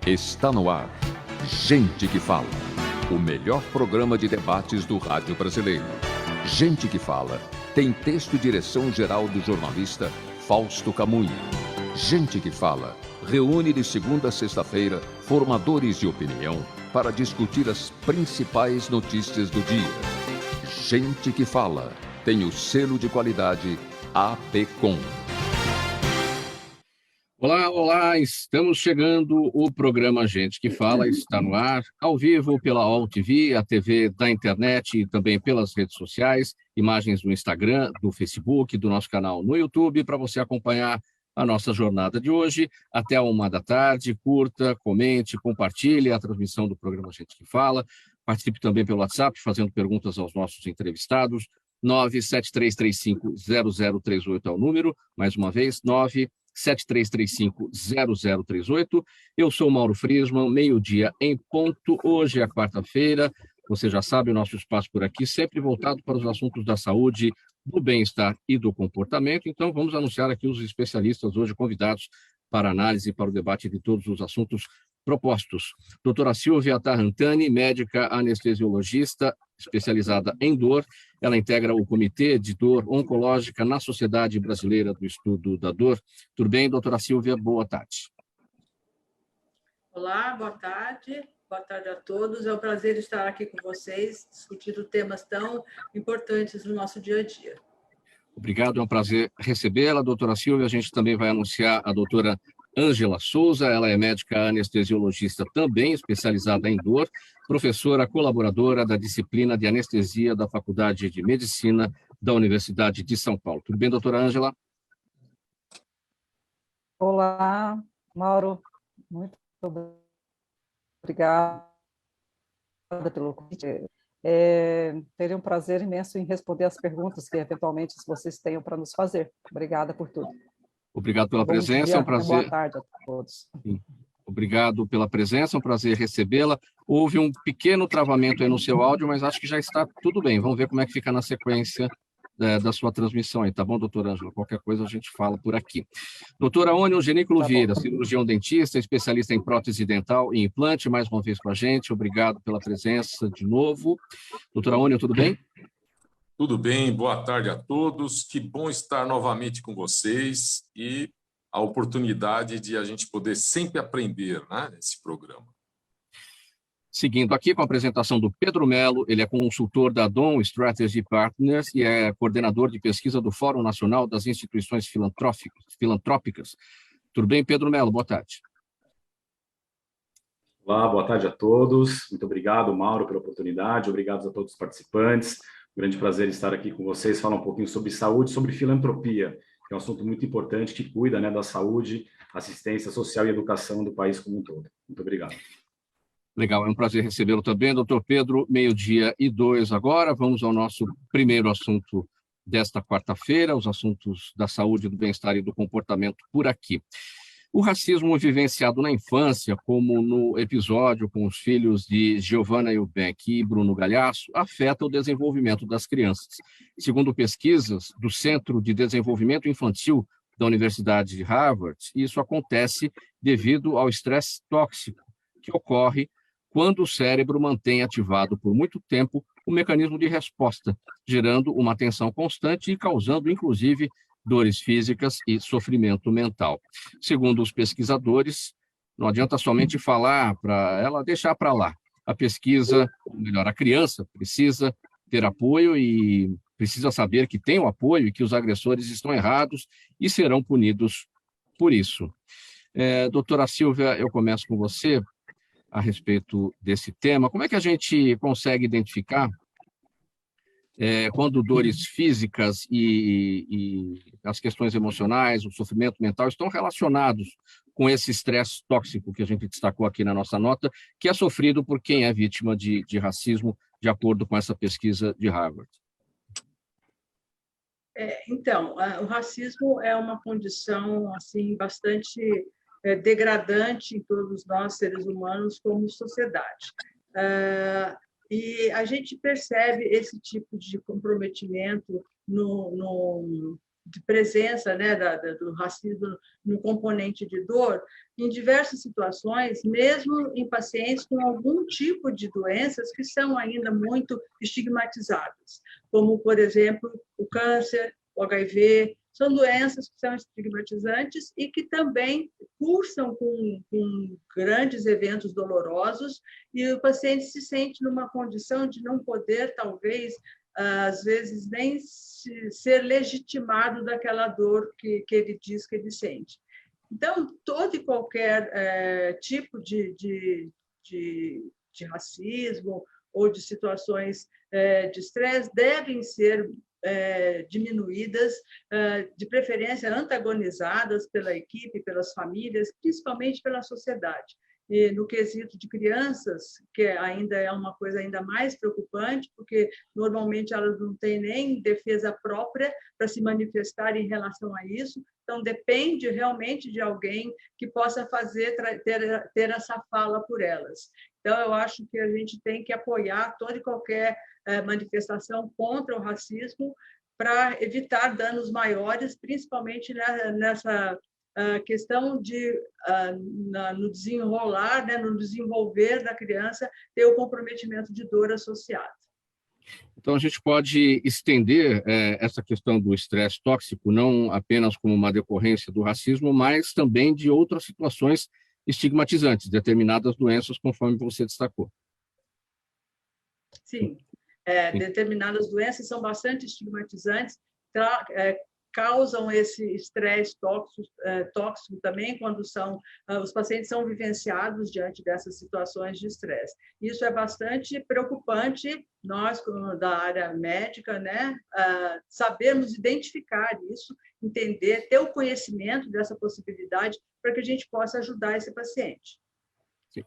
Está no ar. Gente que Fala. O melhor programa de debates do rádio brasileiro. Gente que Fala tem texto e direção geral do jornalista Fausto Camunha. Gente que Fala reúne de segunda a sexta-feira formadores de opinião para discutir as principais notícias do dia. Gente que Fala tem o selo de qualidade APCOM. Olá, olá, estamos chegando, o programa Gente que Fala está no ar, ao vivo pela UOL TV, a TV da internet e também pelas redes sociais, imagens do Instagram, do Facebook, do nosso canal no YouTube, para você acompanhar a nossa jornada de hoje, até a 13h, curta, comente, compartilhe a transmissão do programa Gente que Fala, participe também pelo WhatsApp, fazendo perguntas aos nossos entrevistados, 973350038 é o número, mais uma vez, 973350038. Eu sou Mauro Friesman, meio-dia em ponto. Hoje é quarta-feira. Você já sabe, o nosso espaço por aqui sempre voltado para os assuntos da saúde, do bem-estar e do comportamento. Então, vamos anunciar aqui os especialistas hoje convidados para análise, para o debate de todos os assuntos propostos. Doutora Silvia Tarrantani, médica anestesiologista, especializada em dor. Ela integra o Comitê de Dor Oncológica na Sociedade Brasileira do Estudo da Dor. Tudo bem, doutora Silvia? Boa tarde. Olá, boa tarde. Boa tarde a todos. É um prazer estar aqui com vocês, discutindo temas tão importantes no nosso dia a dia. Obrigado, é um prazer recebê-la, doutora Silvia. A gente também vai anunciar a doutora Ângela Souza, ela é médica anestesiologista também, especializada em dor, professora colaboradora da disciplina de anestesia da Faculdade de Medicina da Universidade de São Paulo. Tudo bem, doutora Ângela? Olá, Mauro, muito obrigada pelo convite. Teria um prazer imenso em responder as perguntas que, eventualmente, vocês tenham para nos fazer. Obrigada por tudo. Obrigado pela presença, dia, é um prazer. Boa tarde a todos. Sim. Obrigado pela presença, é um prazer recebê-la. Houve um pequeno travamento aí no seu áudio, mas acho que já está tudo bem. Vamos ver como é que fica na sequência da sua transmissão aí, tá bom, doutora Ângela? Qualquer coisa a gente fala por aqui. Doutora Ônio Genículo Vieira, cirurgião dentista, especialista em prótese dental e implante, mais uma vez com a gente. Obrigado pela presença de novo. Doutora Ônio, tudo bem? Tudo bem, boa tarde a todos. Que bom estar novamente com vocês e a oportunidade de a gente poder sempre aprender, né, nesse programa. Seguindo aqui com a apresentação do Pedro Melo, ele é consultor da Dom Strategy Partners e é coordenador de pesquisa do Fórum Nacional das Instituições Filantrópicas. Tudo bem, Pedro Melo? Boa tarde. Olá, boa tarde a todos. Muito obrigado, Mauro, pela oportunidade. Obrigado a todos os participantes. Um grande prazer estar aqui com vocês, falar um pouquinho sobre saúde, sobre filantropia, que é um assunto muito importante que cuida, né, da saúde, assistência social e educação do país como um todo. Muito obrigado. Legal, é um prazer recebê-lo também, doutor Pedro, 12h02 agora. Vamos ao nosso primeiro assunto desta quarta-feira, os assuntos da saúde, do bem-estar e do comportamento por aqui. O racismo vivenciado na infância, como no episódio com os filhos de Giovanna Eubank e Bruno Galhaço, afeta o desenvolvimento das crianças. Segundo pesquisas do Centro de Desenvolvimento Infantil da Universidade de Harvard, isso acontece devido ao estresse tóxico que ocorre quando o cérebro mantém ativado por muito tempo o mecanismo de resposta, gerando uma tensão constante e causando, inclusive, dores físicas e sofrimento mental. Segundo os pesquisadores, não adianta somente falar para ela deixar para lá. A pesquisa, ou melhor, a criança precisa ter apoio e precisa saber que tem o apoio e que os agressores estão errados e serão punidos por isso. Doutora Silvia, eu começo com você a respeito desse tema. Como é que a gente consegue identificar quando dores físicas e as questões emocionais, o sofrimento mental estão relacionados com esse estresse tóxico que a gente destacou aqui na nossa nota, que é sofrido por quem é vítima de racismo, de acordo com essa pesquisa de Harvard? Então, o racismo é uma condição assim bastante degradante em todos nós, seres humanos, como sociedade. E a gente percebe esse tipo de comprometimento de presença, né, do racismo no componente de dor, em diversas situações, mesmo em pacientes com algum tipo de doenças que são ainda muito estigmatizadas, como, por exemplo, o câncer, o HIV, são doenças que são estigmatizantes e que também cursam com grandes eventos dolorosos, e o paciente se sente numa condição de não poder, talvez, às vezes, nem ser legitimado daquela dor que ele diz que ele sente. Então, todo e qualquer tipo de racismo ou de situações de estresse devem ser diminuídas, de preferência antagonizadas pela equipe, pelas famílias, principalmente pela sociedade. E no quesito de crianças, que ainda é uma coisa ainda mais preocupante, porque normalmente elas não têm nem defesa própria para se manifestar em relação a isso, então depende realmente de alguém que possa ter essa fala por elas. Então, eu acho que a gente tem que apoiar toda e qualquer manifestação contra o racismo para evitar danos maiores, principalmente nessa questão de, no desenrolar, né, no desenvolver da criança, ter o comprometimento de dor associado. Então, a gente pode estender essa questão do estresse tóxico não apenas como uma decorrência do racismo, mas também de outras situações estigmatizantes, determinadas doenças, conforme você destacou. Sim, determinadas doenças são bastante estigmatizantes, causam esse estresse tóxico também quando os pacientes são vivenciados diante dessas situações de estresse. Isso é bastante preocupante, nós, da área médica, né, sabermos identificar isso, entender, ter o conhecimento dessa possibilidade para que a gente possa ajudar esse paciente. Sim.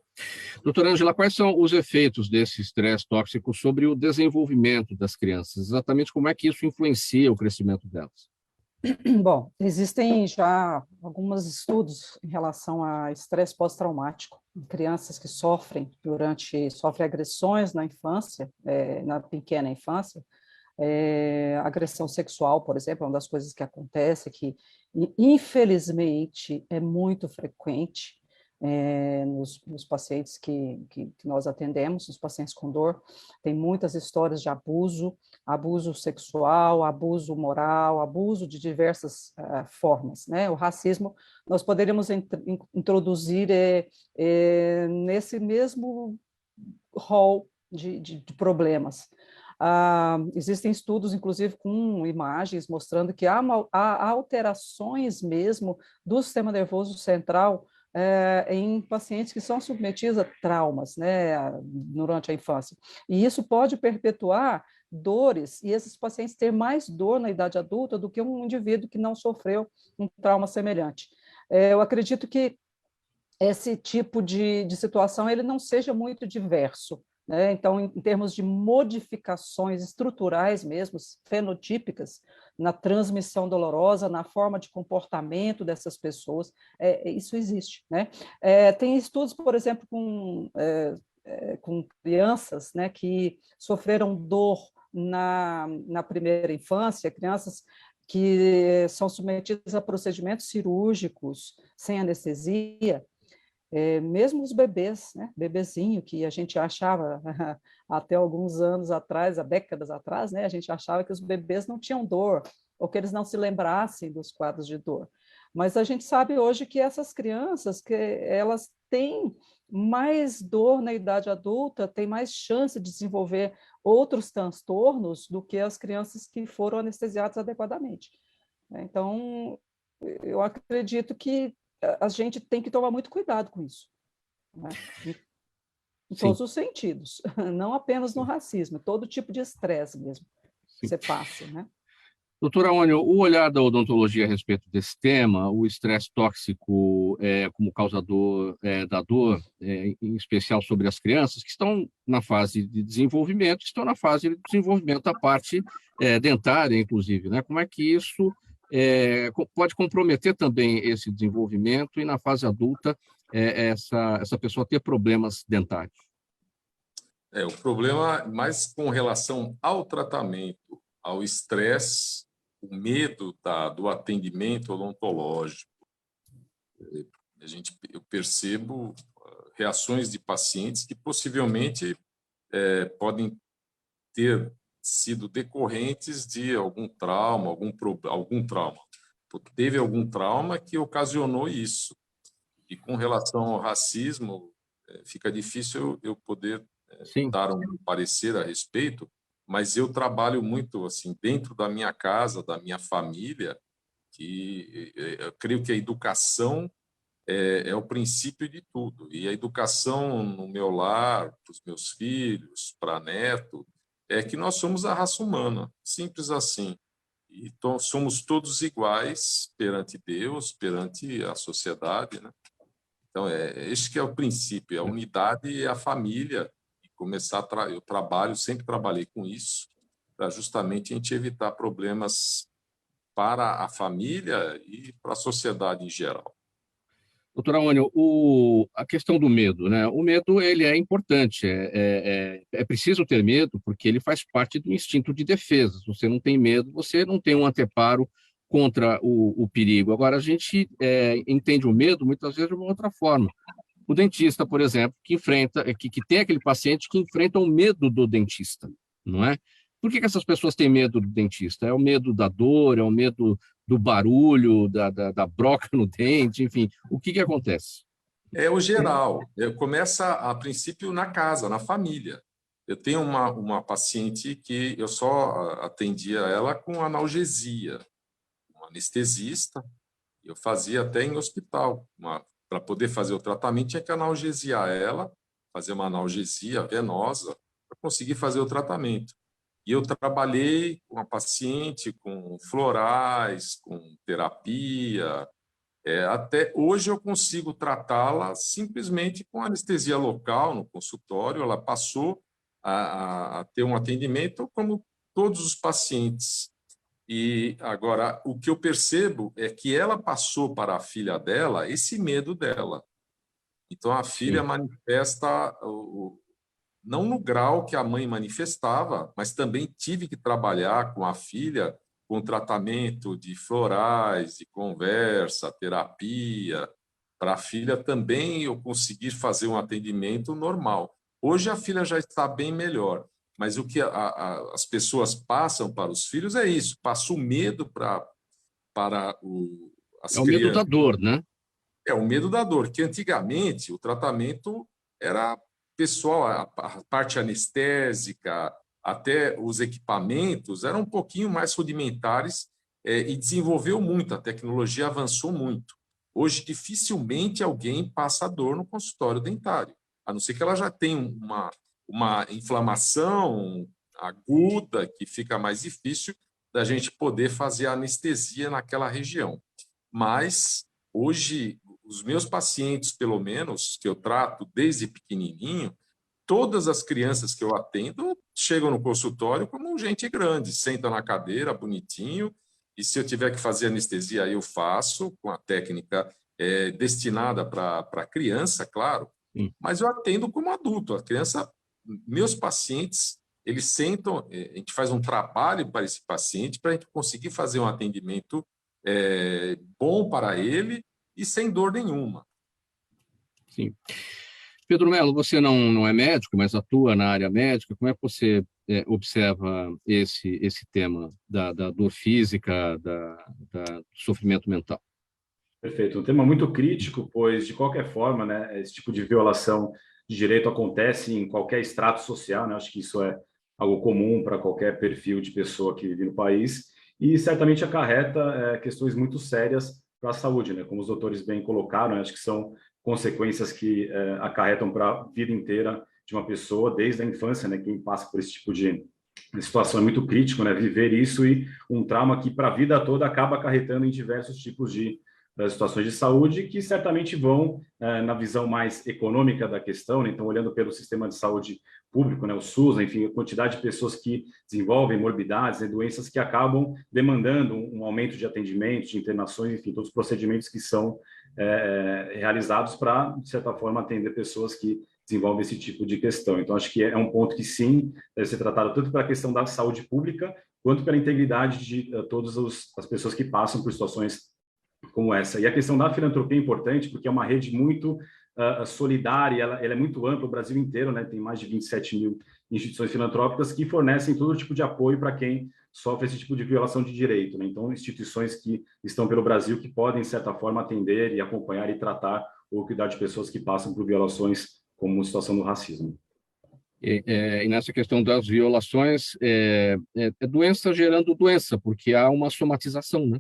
Doutora Ângela, quais são os efeitos desse estresse tóxico sobre o desenvolvimento das crianças? Exatamente como é que isso influencia o crescimento delas? Bom, existem já alguns estudos em relação a estresse pós-traumático em crianças que sofrem agressões na infância, na pequena infância, agressão sexual, por exemplo, é uma das coisas que acontece, que infelizmente é muito frequente nos pacientes que nós atendemos, nos pacientes com dor. Tem muitas histórias de abuso sexual, abuso moral, abuso de diversas formas, né? O racismo nós poderíamos introduzir nesse mesmo rol de problemas. Existem estudos, inclusive, com imagens mostrando que há alterações mesmo do sistema nervoso central em pacientes que são submetidos a traumas, né, durante a infância. E isso pode perpetuar dores, e esses pacientes têm mais dor na idade adulta do que um indivíduo que não sofreu um trauma semelhante. Eu acredito que esse tipo de situação ele não seja muito diverso, né? Então, em termos de modificações estruturais mesmo, fenotípicas, na transmissão dolorosa, na forma de comportamento dessas pessoas, isso existe, né? Tem estudos, por exemplo, com crianças, né, que sofreram dor na primeira infância, crianças que são submetidas a procedimentos cirúrgicos sem anestesia, mesmo os bebês, né, bebezinho, que a gente achava até alguns anos atrás, há décadas atrás, né, a gente achava que os bebês não tinham dor, ou que eles não se lembrassem dos quadros de dor. Mas a gente sabe hoje que essas crianças, que elas têm mais dor na idade adulta, têm mais chance de desenvolver outros transtornos do que as crianças que foram anestesiadas adequadamente. Então, eu acredito que a gente tem que tomar muito cuidado com isso, né? Em todos os sentidos, não apenas no racismo, todo tipo de estresse mesmo que você passa, né? Doutora Aônio, o olhar da odontologia a respeito desse tema, o estresse tóxico como causador da dor, em especial sobre as crianças que estão na fase de desenvolvimento, estão na fase de desenvolvimento da parte dentária, inclusive, né? Como é que isso pode comprometer também esse desenvolvimento e, na fase adulta, essa pessoa ter problemas dentários? O problema mais com relação ao tratamento, ao estresse, o medo do atendimento odontológico. Eu percebo reações de pacientes que possivelmente podem ter sido decorrentes de algum trauma, algum trauma, porque teve algum trauma que ocasionou isso. E com relação ao racismo, fica difícil eu poder dar um parecer a respeito, mas eu trabalho muito assim dentro da minha casa, da minha família, que eu creio que a educação é o princípio de tudo. E a educação no meu lar, para os meus filhos, para neto, é que nós somos a raça humana, simples assim. Então, somos todos iguais perante Deus, perante a sociedade, né? Então, esse que é o princípio, a unidade e a família. E começar eu sempre trabalhei com isso, para justamente a gente evitar problemas para a família e para a sociedade em geral. Doutor Aônio, a questão do medo, né? O medo, ele é importante, é preciso ter medo, porque ele faz parte do instinto de defesa. Se você não tem medo, você não tem um anteparo contra o perigo. Agora, a gente entende o medo, muitas vezes, de uma outra forma. O dentista, por exemplo, que tem aquele paciente que enfrenta o medo do dentista, não é? Por que essas pessoas têm medo do dentista? É o medo da dor, é o medo do barulho, da broca no dente, enfim. O que acontece? É o geral. Começa, a princípio, na casa, na família. Eu tenho uma paciente que eu só atendia ela com analgesia, um anestesista. Eu fazia até em hospital. Para poder fazer o tratamento, tinha que analgesiar ela, fazer uma analgesia venosa para conseguir fazer o tratamento. E eu trabalhei com a paciente com florais, com terapia. Até hoje eu consigo tratá-la simplesmente com anestesia local no consultório. Ela passou a ter um atendimento como todos os pacientes. E agora, o que eu percebo é que ela passou para a filha dela esse medo dela. Então, a filha manifesta não no grau que a mãe manifestava, mas também tive que trabalhar com a filha com tratamento de florais, de conversa, terapia, para a filha também eu conseguir fazer um atendimento normal. Hoje a filha já está bem melhor, mas o que as pessoas passam para os filhos é isso, passa o medo para as crianças. É o medo da dor, né? É o medo da dor, que antigamente o tratamento era pessoal, a parte anestésica, até os equipamentos eram um pouquinho mais rudimentares e desenvolveu muito, a tecnologia avançou muito. Hoje, dificilmente alguém passa dor no consultório dentário, a não ser que ela já tenha uma inflamação aguda, que fica mais difícil da gente poder fazer anestesia naquela região. Mas, hoje, os meus pacientes, pelo menos, que eu trato desde pequenininho, todas as crianças que eu atendo chegam no consultório como gente grande, senta na cadeira, bonitinho, e se eu tiver que fazer anestesia, eu faço, com a técnica destinada para criança, claro, mas eu atendo como adulto. A criança, meus pacientes, eles sentam, a gente faz um trabalho para esse paciente, para a gente conseguir fazer um atendimento bom para ele e sem dor nenhuma. Sim. Pedro Mello, você não é médico, mas atua na área médica. Como é que você observa esse tema da dor física, do sofrimento mental? Perfeito. Um tema muito crítico, pois, de qualquer forma, né, esse tipo de violação de direito acontece em qualquer extrato social, né? Acho que isso é algo comum para qualquer perfil de pessoa que vive no país e certamente acarreta questões muito sérias para a saúde, né? Como os doutores bem colocaram, acho que são consequências que acarretam para a vida inteira de uma pessoa, desde a infância, né? Quem passa por esse tipo de situação é muito crítico, né? Viver isso e um trauma que para a vida toda acaba acarretando em diversos tipos de situações de saúde que certamente vão na visão mais econômica da questão, né? Então, olhando pelo sistema de saúde público, né? O SUS, enfim, a quantidade de pessoas que desenvolvem morbidades, né? Doenças que acabam demandando um aumento de atendimento, de internações, enfim, todos os procedimentos que são realizados para, de certa forma, atender pessoas que desenvolvem esse tipo de questão. Então, acho que é um ponto que, sim, deve ser tratado tanto para a questão da saúde pública, quanto pela integridade de todas as pessoas que passam por situações como essa. E a questão da filantropia é importante, porque é uma rede muito solidária, ela é muito ampla, o Brasil inteiro, né, tem mais de 27 mil instituições filantrópicas que fornecem todo tipo de apoio para quem sofre esse tipo de violação de direito, né? Então, instituições que estão pelo Brasil que podem, de certa forma, atender e acompanhar e tratar ou cuidar de pessoas que passam por violações como a situação do racismo. E nessa questão das violações, é doença gerando doença, porque há uma somatização, né?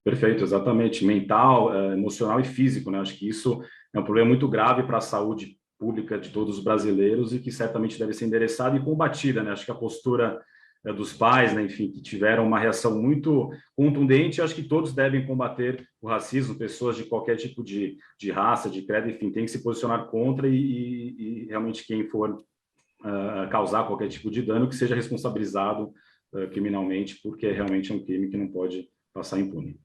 Perfeito, exatamente. Mental, emocional e físico, né? Acho que isso é um problema muito grave para a saúde pública de todos os brasileiros e que certamente deve ser endereçada e combatida, né? Acho que a postura dos pais, né, enfim, que tiveram uma reação muito contundente, acho que todos devem combater o racismo, pessoas de qualquer tipo de raça, de credo, enfim, tem que se posicionar contra e realmente quem for causar qualquer tipo de dano que seja responsabilizado criminalmente, porque realmente é um crime que não pode passar impune.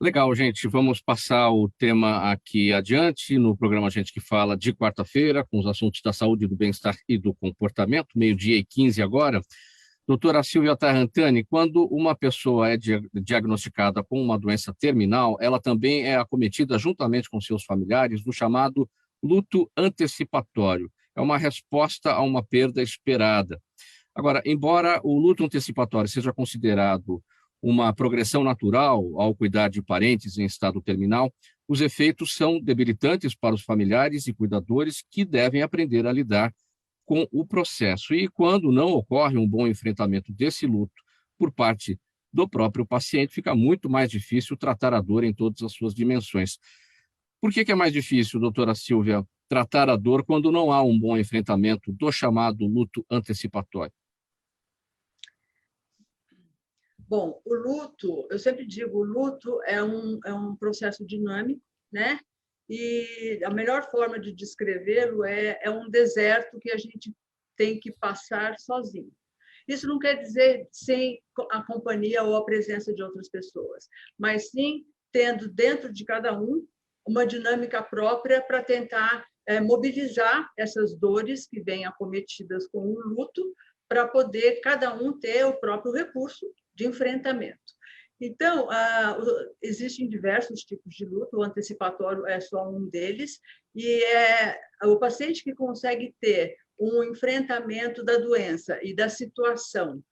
Legal, gente. Vamos passar o tema aqui adiante no programa Gente que Fala de quarta-feira, com os assuntos da saúde, do bem-estar e do comportamento, 12h15 agora. Doutora Silvia Tarrantani, quando uma pessoa é diagnosticada com uma doença terminal, ela também é acometida juntamente com seus familiares do chamado luto antecipatório. É uma resposta a uma perda esperada. Agora, embora o luto antecipatório seja considerado uma progressão natural ao cuidar de parentes em estado terminal, os efeitos são debilitantes para os familiares e cuidadores que devem aprender a lidar com o processo. E quando não ocorre um bom enfrentamento desse luto por parte do próprio paciente, fica muito mais difícil tratar a dor em todas as suas dimensões. Por que é mais difícil, doutora Silvia, tratar a dor quando não há um bom enfrentamento do chamado luto antecipatório? Bom, o luto, eu sempre digo, o luto é um processo dinâmico, né? E a melhor forma de descrevê-lo é um deserto que a gente tem que passar sozinho. Isso não quer dizer sem a companhia ou a presença de outras pessoas, mas sim tendo dentro de cada um uma dinâmica própria para tentar mobilizar essas dores que vêm acometidas com o luto, para poder cada um ter o próprio recurso de enfrentamento. Então, existem diversos tipos de luto, o antecipatório é só um deles, e é o paciente que consegue ter um enfrentamento da doença e da situação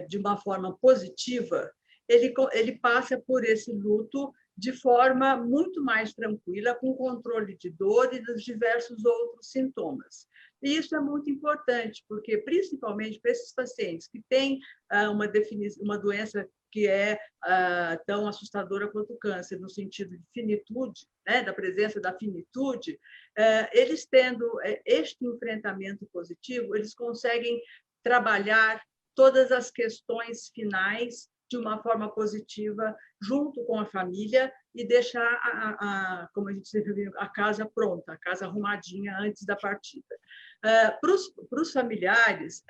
de uma forma positiva, ele passa por esse luto de forma muito mais tranquila, com controle de dor e dos diversos outros sintomas. E isso é muito importante, porque, principalmente para esses pacientes que têm uma doença que é tão assustadora quanto o câncer, no sentido de finitude, né, da presença da finitude, eles tendo este enfrentamento positivo, eles conseguem trabalhar todas as questões finais de uma forma positiva, junto com a família, e deixar, como a gente sempre viu, a casa pronta, a casa arrumadinha antes da partida. Para os familiares,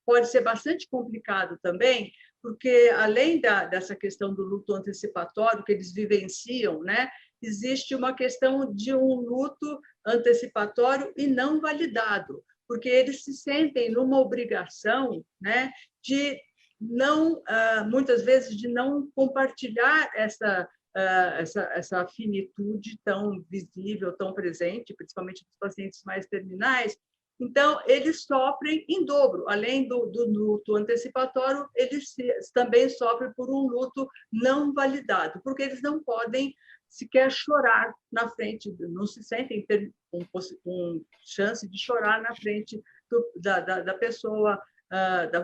pode ser bastante complicado também, porque, além dessa questão do luto antecipatório que eles vivenciam, né, existe uma questão de um luto antecipatório e não validado, porque eles se sentem numa obrigação, né, de não, muitas vezes, de não compartilhar essa finitude tão visível, tão presente, principalmente dos pacientes mais terminais. Então, eles sofrem em dobro. Além do luto antecipatório, eles também sofrem por um luto não validado, porque eles não podem sequer chorar na frente, não se sentem ter com chance de chorar na frente da pessoa,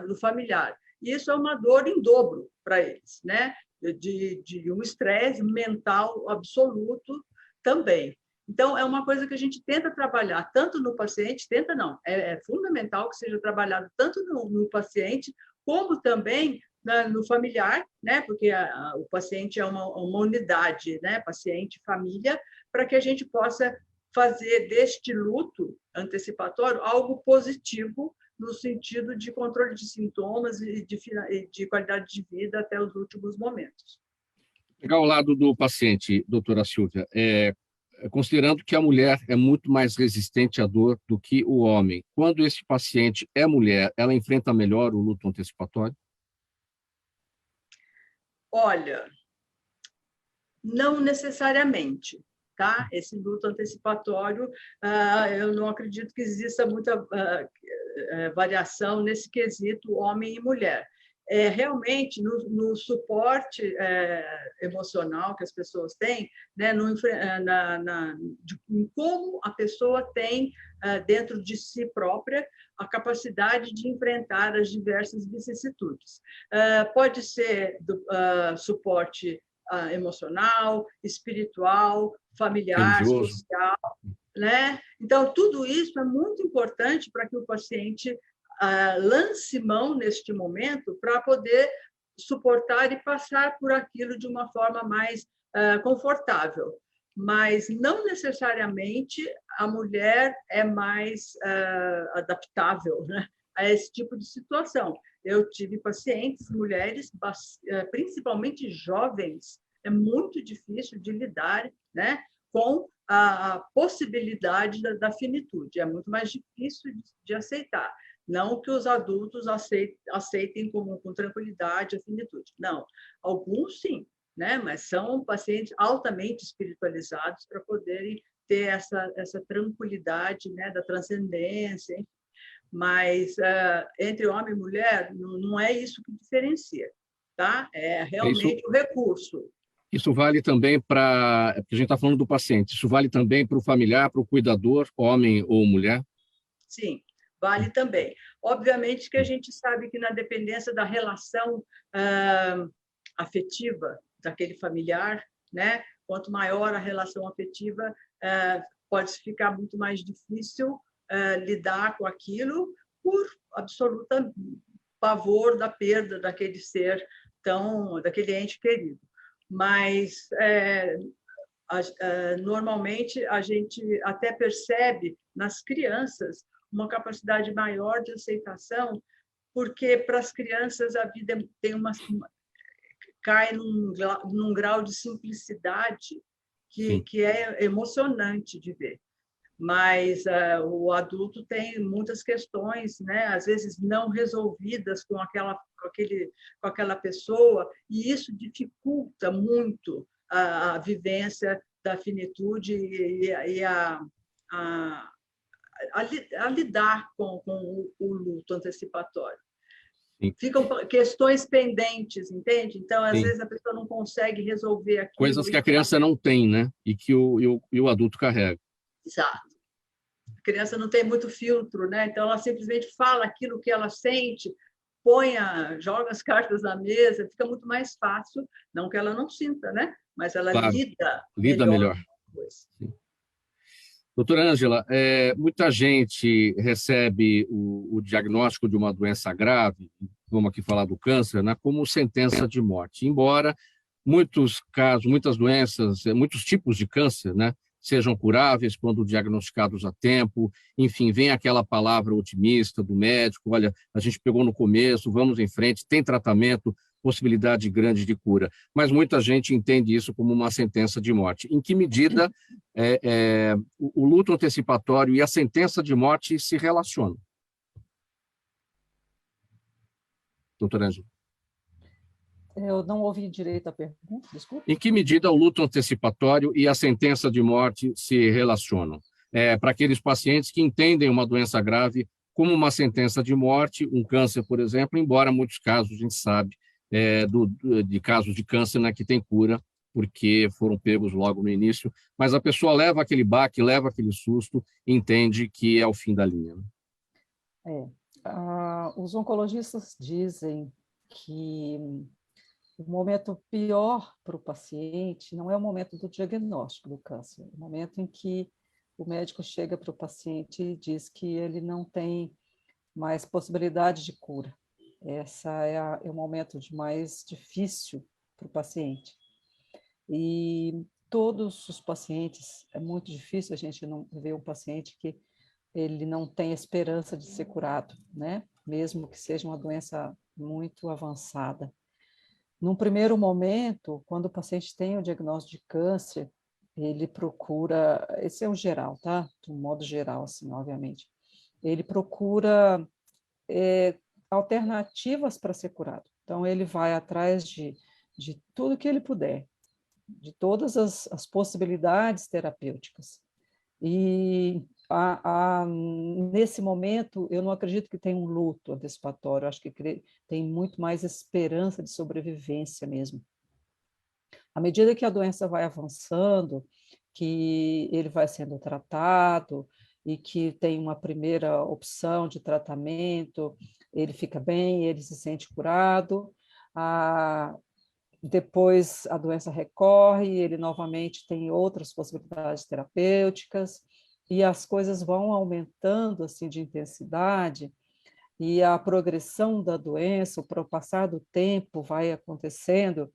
do familiar. E isso é uma dor em dobro para eles, né? De um estresse mental absoluto também. Então, é uma coisa que a gente tenta trabalhar tanto no paciente, é fundamental que seja trabalhado tanto no paciente, como também no familiar, né? Porque o paciente é uma unidade, né? Paciente, família, para que a gente possa fazer deste luto antecipatório algo positivo, no sentido de controle de sintomas e de qualidade de vida até os últimos momentos. Pegar o lado do paciente, doutora Silvia, considerando que a mulher é muito mais resistente à dor do que o homem, quando esse paciente é mulher, ela enfrenta melhor o luto antecipatório? Olha, não necessariamente, tá? Esse luto antecipatório, eu não acredito que exista muita variação nesse quesito homem e mulher. Realmente, no suporte emocional que as pessoas têm, né, em como a pessoa tem, dentro de si própria, a capacidade de enfrentar as diversas vicissitudes. Pode ser do suporte emocional, espiritual, familiar, religioso, social, né? Então, tudo isso é muito importante para que o paciente lance mão neste momento para poder suportar e passar por aquilo de uma forma mais confortável. Mas não necessariamente a mulher é mais adaptável, né, a esse tipo de situação. Eu tive pacientes, mulheres, principalmente jovens, é muito difícil de lidar, né, com a possibilidade da finitude, é muito mais difícil de aceitar. Não que os adultos aceitem com tranquilidade a finitude, não. Alguns sim, né, mas são pacientes altamente espiritualizados para poderem ter essa tranquilidade, né, da transcendência, mas entre homem e mulher não é isso que diferencia, tá? É realmente o recurso. Isso vale também para... Porque a gente está falando do paciente. Isso vale também para o familiar, para o cuidador, homem ou mulher? Sim, vale também. Obviamente que a gente sabe que na dependência da relação afetiva daquele familiar, né? Quanto maior a relação afetiva, pode ficar muito mais difícil lidar com aquilo por absoluta pavor da perda daquele ser daquele ente querido. Mas normalmente a gente até percebe nas crianças uma capacidade maior de aceitação, porque para as crianças a vida tem cai num grau de simplicidade que é emocionante de ver. Mas o adulto tem muitas questões, né, às vezes não resolvidas com aquela pessoa, e isso dificulta muito a vivência da finitude e a lidar com o luto antecipatório. Sim. Ficam questões pendentes, entende? Então, às Sim. vezes, a pessoa não consegue resolver aquilo. Coisas que a criança não tem, né? E que o adulto carrega. Exato. A criança não tem muito filtro, né? Então, ela simplesmente fala aquilo que ela sente, joga as cartas na mesa, fica muito mais fácil, não que ela não sinta, né? Mas ela Claro, lida melhor. Doutora Ângela, muita gente recebe o diagnóstico de uma doença grave, vamos aqui falar do câncer, né, como sentença de morte, embora muitos casos, muitas doenças, muitos tipos de câncer, né, sejam curáveis quando diagnosticados a tempo, enfim, vem aquela palavra otimista do médico, olha, a gente pegou no começo, vamos em frente, tem tratamento, possibilidade grande de cura, mas muita gente entende isso como uma sentença de morte. Em que medida o luto antecipatório e a sentença de morte se relacionam? Doutora Ângela. Eu não ouvi direito a pergunta, desculpa. Em que medida o luto antecipatório e a sentença de morte se relacionam? Para aqueles pacientes que entendem uma doença grave como uma sentença de morte, um câncer, por exemplo, embora em muitos casos a gente sabe de casos de câncer, né, que tem cura, porque foram pegos logo no início, mas a pessoa leva aquele baque, leva aquele susto, entende que é o fim da linha. Os oncologistas dizem que o momento pior para o paciente não é o momento do diagnóstico do câncer, é o momento em que o médico chega para o paciente e diz que ele não tem mais possibilidade de cura. Esse é o momento mais difícil para o paciente. E todos os pacientes, é muito difícil a gente não ver um paciente que ele não tem esperança de ser curado, né? Mesmo que seja uma doença muito avançada. Num primeiro momento, quando o paciente tem o diagnóstico de câncer, ele procura, esse é o geral, tá? De um modo geral, assim, obviamente. Ele procura alternativas para ser curado. Então, ele vai atrás de tudo que ele puder, de todas as possibilidades terapêuticas. E nesse momento, eu não acredito que tenha um luto antecipatório, eu acho que tem muito mais esperança de sobrevivência mesmo. À medida que a doença vai avançando, que ele vai sendo tratado e que tem uma primeira opção de tratamento, ele fica bem, ele se sente curado, depois a doença recorre, ele novamente tem outras possibilidades terapêuticas, e as coisas vão aumentando assim de intensidade, e a progressão da doença, o passar do tempo vai acontecendo.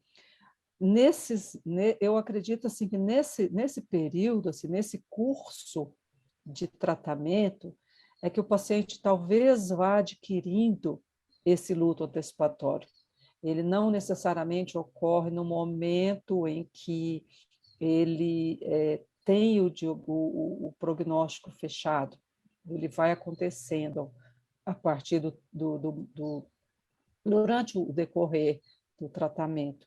Eu acredito assim que nesse período, assim, nesse curso de tratamento, é que o paciente talvez vá adquirindo esse luto antecipatório. Ele não necessariamente ocorre no momento em que ele tem o prognóstico fechado. Ele vai acontecendo a partir durante o decorrer do tratamento.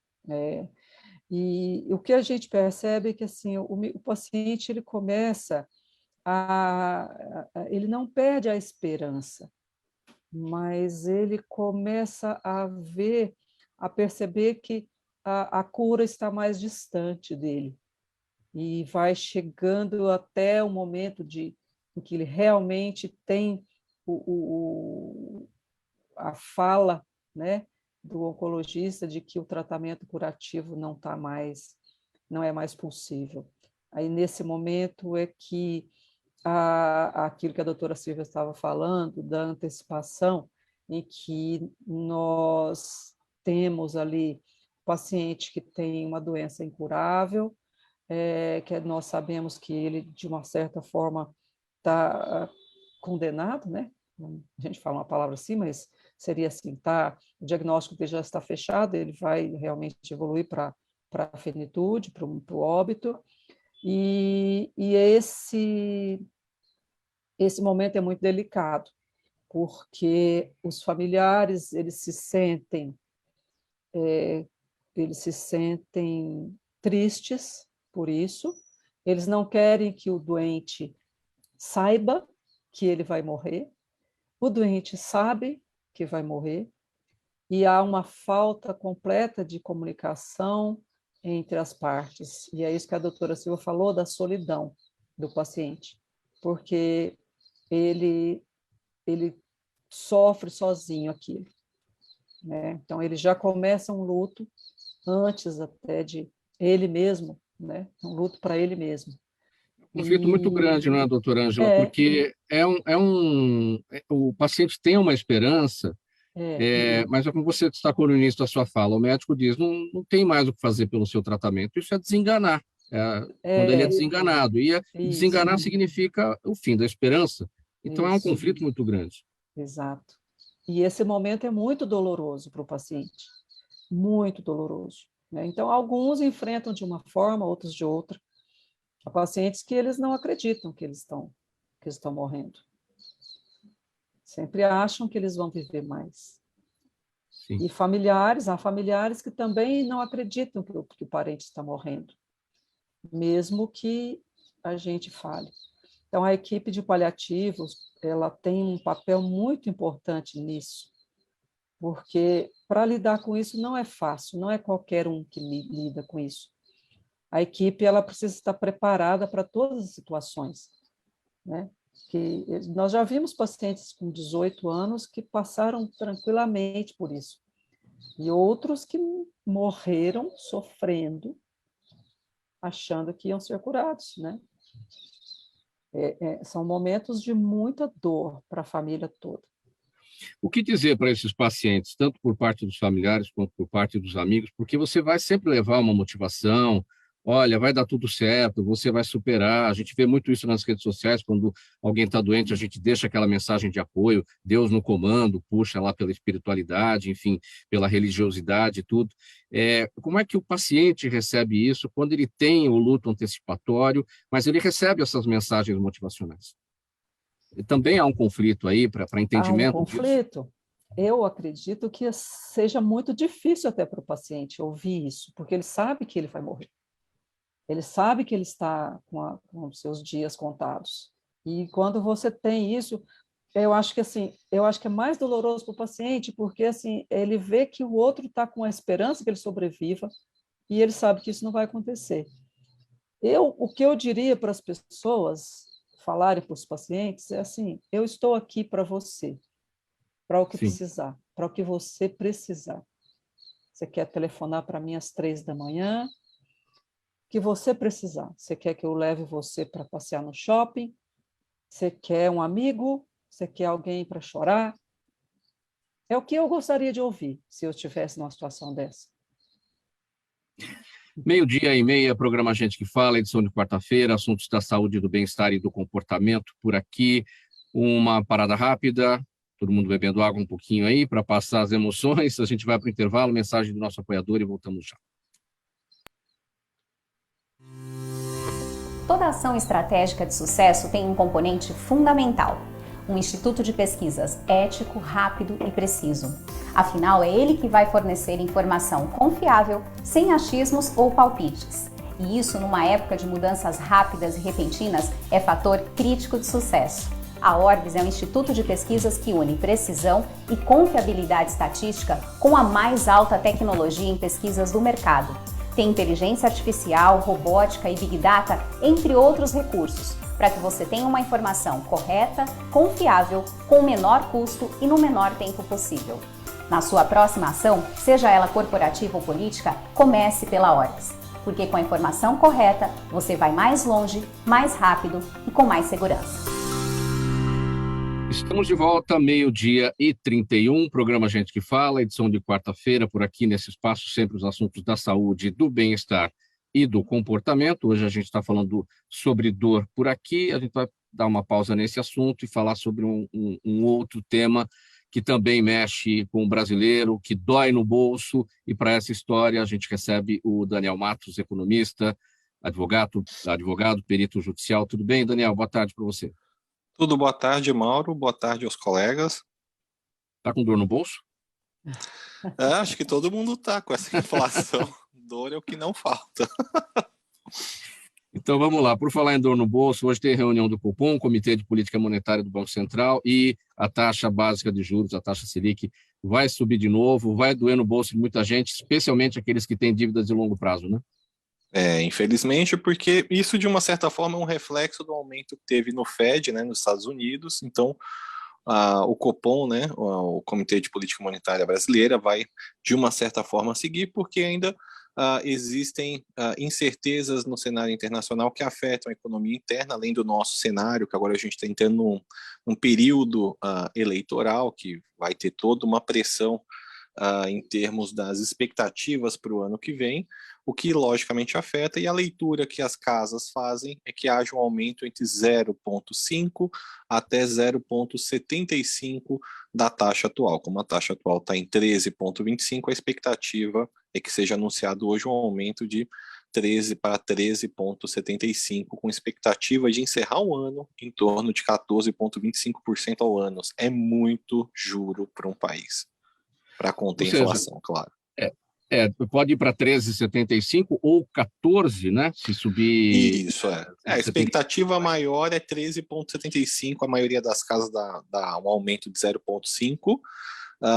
E o que a gente percebe é que assim, o paciente ele começa ele não perde a esperança, mas ele começa a perceber que a cura está mais distante dele, e vai chegando até o momento em que ele realmente tem a fala, né, do oncologista de que o tratamento curativo não é mais possível. Aí, nesse momento, é que aquilo que a doutora Silvia estava falando, da antecipação, em que nós temos ali paciente que tem uma doença incurável, que nós sabemos que ele, de uma certa forma, está condenado, né? A gente fala uma palavra assim, mas seria assim, o diagnóstico dele já está fechado, ele vai realmente evoluir para a finitude, para o óbito, e esse momento é muito delicado, porque os familiares, eles se sentem tristes por isso, eles não querem que o doente saiba que ele vai morrer, o doente sabe que vai morrer, e há uma falta completa de comunicação entre as partes. E é isso que a doutora Silva falou, da solidão do paciente, porque ele sofre sozinho aquilo, né? Então, ele já começa um luto antes até de ele mesmo, né? Um luto para ele mesmo. Um conflito muito grande, não é, doutora Ângela? Porque o paciente tem uma esperança, mas é como você destacou no início da sua fala, o médico diz, não tem mais o que fazer pelo seu tratamento. Isso é desenganar, quando ele é desenganado. E desenganar significa o fim da esperança. Então, é um conflito muito grande. Exato. E esse momento é muito doloroso para o paciente, muito doloroso, né? Então, alguns enfrentam de uma forma, outros de outra. Há pacientes que eles não acreditam que eles estão morrendo. Sempre acham que eles vão viver mais. Sim. E há familiares que também não acreditam que o parente está morrendo, mesmo que a gente fale. Então, a equipe de paliativos, ela tem um papel muito importante nisso, porque para lidar com isso não é fácil, não é qualquer um que lida com isso. A equipe ela precisa estar preparada para todas as situações, né? Que nós já vimos pacientes com 18 anos que passaram tranquilamente por isso, e outros que morreram sofrendo, achando que iam ser curados, né? São momentos de muita dor para a família toda. O que dizer para esses pacientes, tanto por parte dos familiares quanto por parte dos amigos, porque você vai sempre levar uma motivação, olha, vai dar tudo certo, você vai superar. A gente vê muito isso nas redes sociais, quando alguém está doente, a gente deixa aquela mensagem de apoio, Deus no comando, puxa lá pela espiritualidade, enfim, pela religiosidade e tudo. Como é que o paciente recebe isso quando ele tem o luto antecipatório, mas ele recebe essas mensagens motivacionais? E também há um conflito aí para Há um entendimento disso? conflito. Eu acredito que seja muito difícil até para o paciente ouvir isso, porque ele sabe que ele vai morrer. Ele sabe que ele está com os seus dias contados. E quando você tem isso, eu acho que é mais doloroso para o paciente, porque assim, ele vê que o outro está com a esperança que ele sobreviva e ele sabe que isso não vai acontecer. O que eu diria para as pessoas falarem para os pacientes é assim: eu estou aqui para você, para o que Sim. precisar, para o que você precisar. Você quer telefonar para mim às 3 da manhã? Que você precisar. Você quer que eu leve você para passear no shopping? Você quer um amigo? Você quer alguém para chorar? É o que eu gostaria de ouvir se eu estivesse numa situação dessa. 12:30, programa Gente que Fala, edição de quarta-feira, assuntos da saúde, do bem-estar e do comportamento por aqui. Uma parada rápida, todo mundo bebendo água um pouquinho aí para passar as emoções. A gente vai para o intervalo, mensagem do nosso apoiador e voltamos já. Toda ação estratégica de sucesso tem um componente fundamental: um instituto de pesquisas ético, rápido e preciso. Afinal, é ele que vai fornecer informação confiável, sem achismos ou palpites. E isso, numa época de mudanças rápidas e repentinas, é fator crítico de sucesso. A Orbis é um instituto de pesquisas que une precisão e confiabilidade estatística com a mais alta tecnologia em pesquisas do mercado. Tem inteligência artificial, robótica e Big Data, entre outros recursos, para que você tenha uma informação correta, confiável, com o menor custo e no menor tempo possível. Na sua próxima ação, seja ela corporativa ou política, comece pela Orbis, porque com a informação correta, você vai mais longe, mais rápido e com mais segurança. Estamos de volta, 12:31, programa Gente que Fala, edição de quarta-feira, por aqui nesse espaço, sempre os assuntos da saúde, do bem-estar e do comportamento. Hoje a gente está falando sobre dor por aqui, a gente vai dar uma pausa nesse assunto e falar sobre um outro tema que também mexe com o brasileiro, que dói no bolso, e para essa história a gente recebe o Daniel Matos, economista, advogado, perito judicial. Tudo bem, Daniel? Boa tarde para você. Tudo, boa tarde, Mauro. Boa tarde aos colegas. Tá com dor no bolso? Acho que todo mundo tá com essa inflação. Dor é o que não falta. Então vamos lá. Por falar em dor no bolso, hoje tem reunião do Copom, Comitê de Política Monetária do Banco Central, e a taxa básica de juros, a taxa Selic, vai subir de novo, vai doer no bolso de muita gente, especialmente aqueles que têm dívidas de longo prazo, né? Infelizmente, porque isso, de uma certa forma, é um reflexo do aumento que teve no Fed, né, nos Estados Unidos. Então, o Copom, né, o Comitê de Política Monetária Brasileira, vai, de uma certa forma, seguir, porque ainda existem incertezas no cenário internacional que afetam a economia interna, além do nosso cenário, que agora a gente está entrando num período eleitoral, que vai ter toda uma pressão em termos das expectativas para o ano que vem, o que logicamente afeta, e a leitura que as casas fazem é que haja um aumento entre 0,5 até 0,75 da taxa atual. Como a taxa atual está em 13,25, a expectativa é que seja anunciado hoje um aumento de 13 para 13,75, com expectativa de encerrar o ano em torno de 14,25% ao ano. É muito juro para um país, para conter a inflação, claro. Pode ir para 13,75 ou 14, né? Se subir. Isso, a expectativa maior é 13,75, a maioria das casas dá um aumento de 0,5,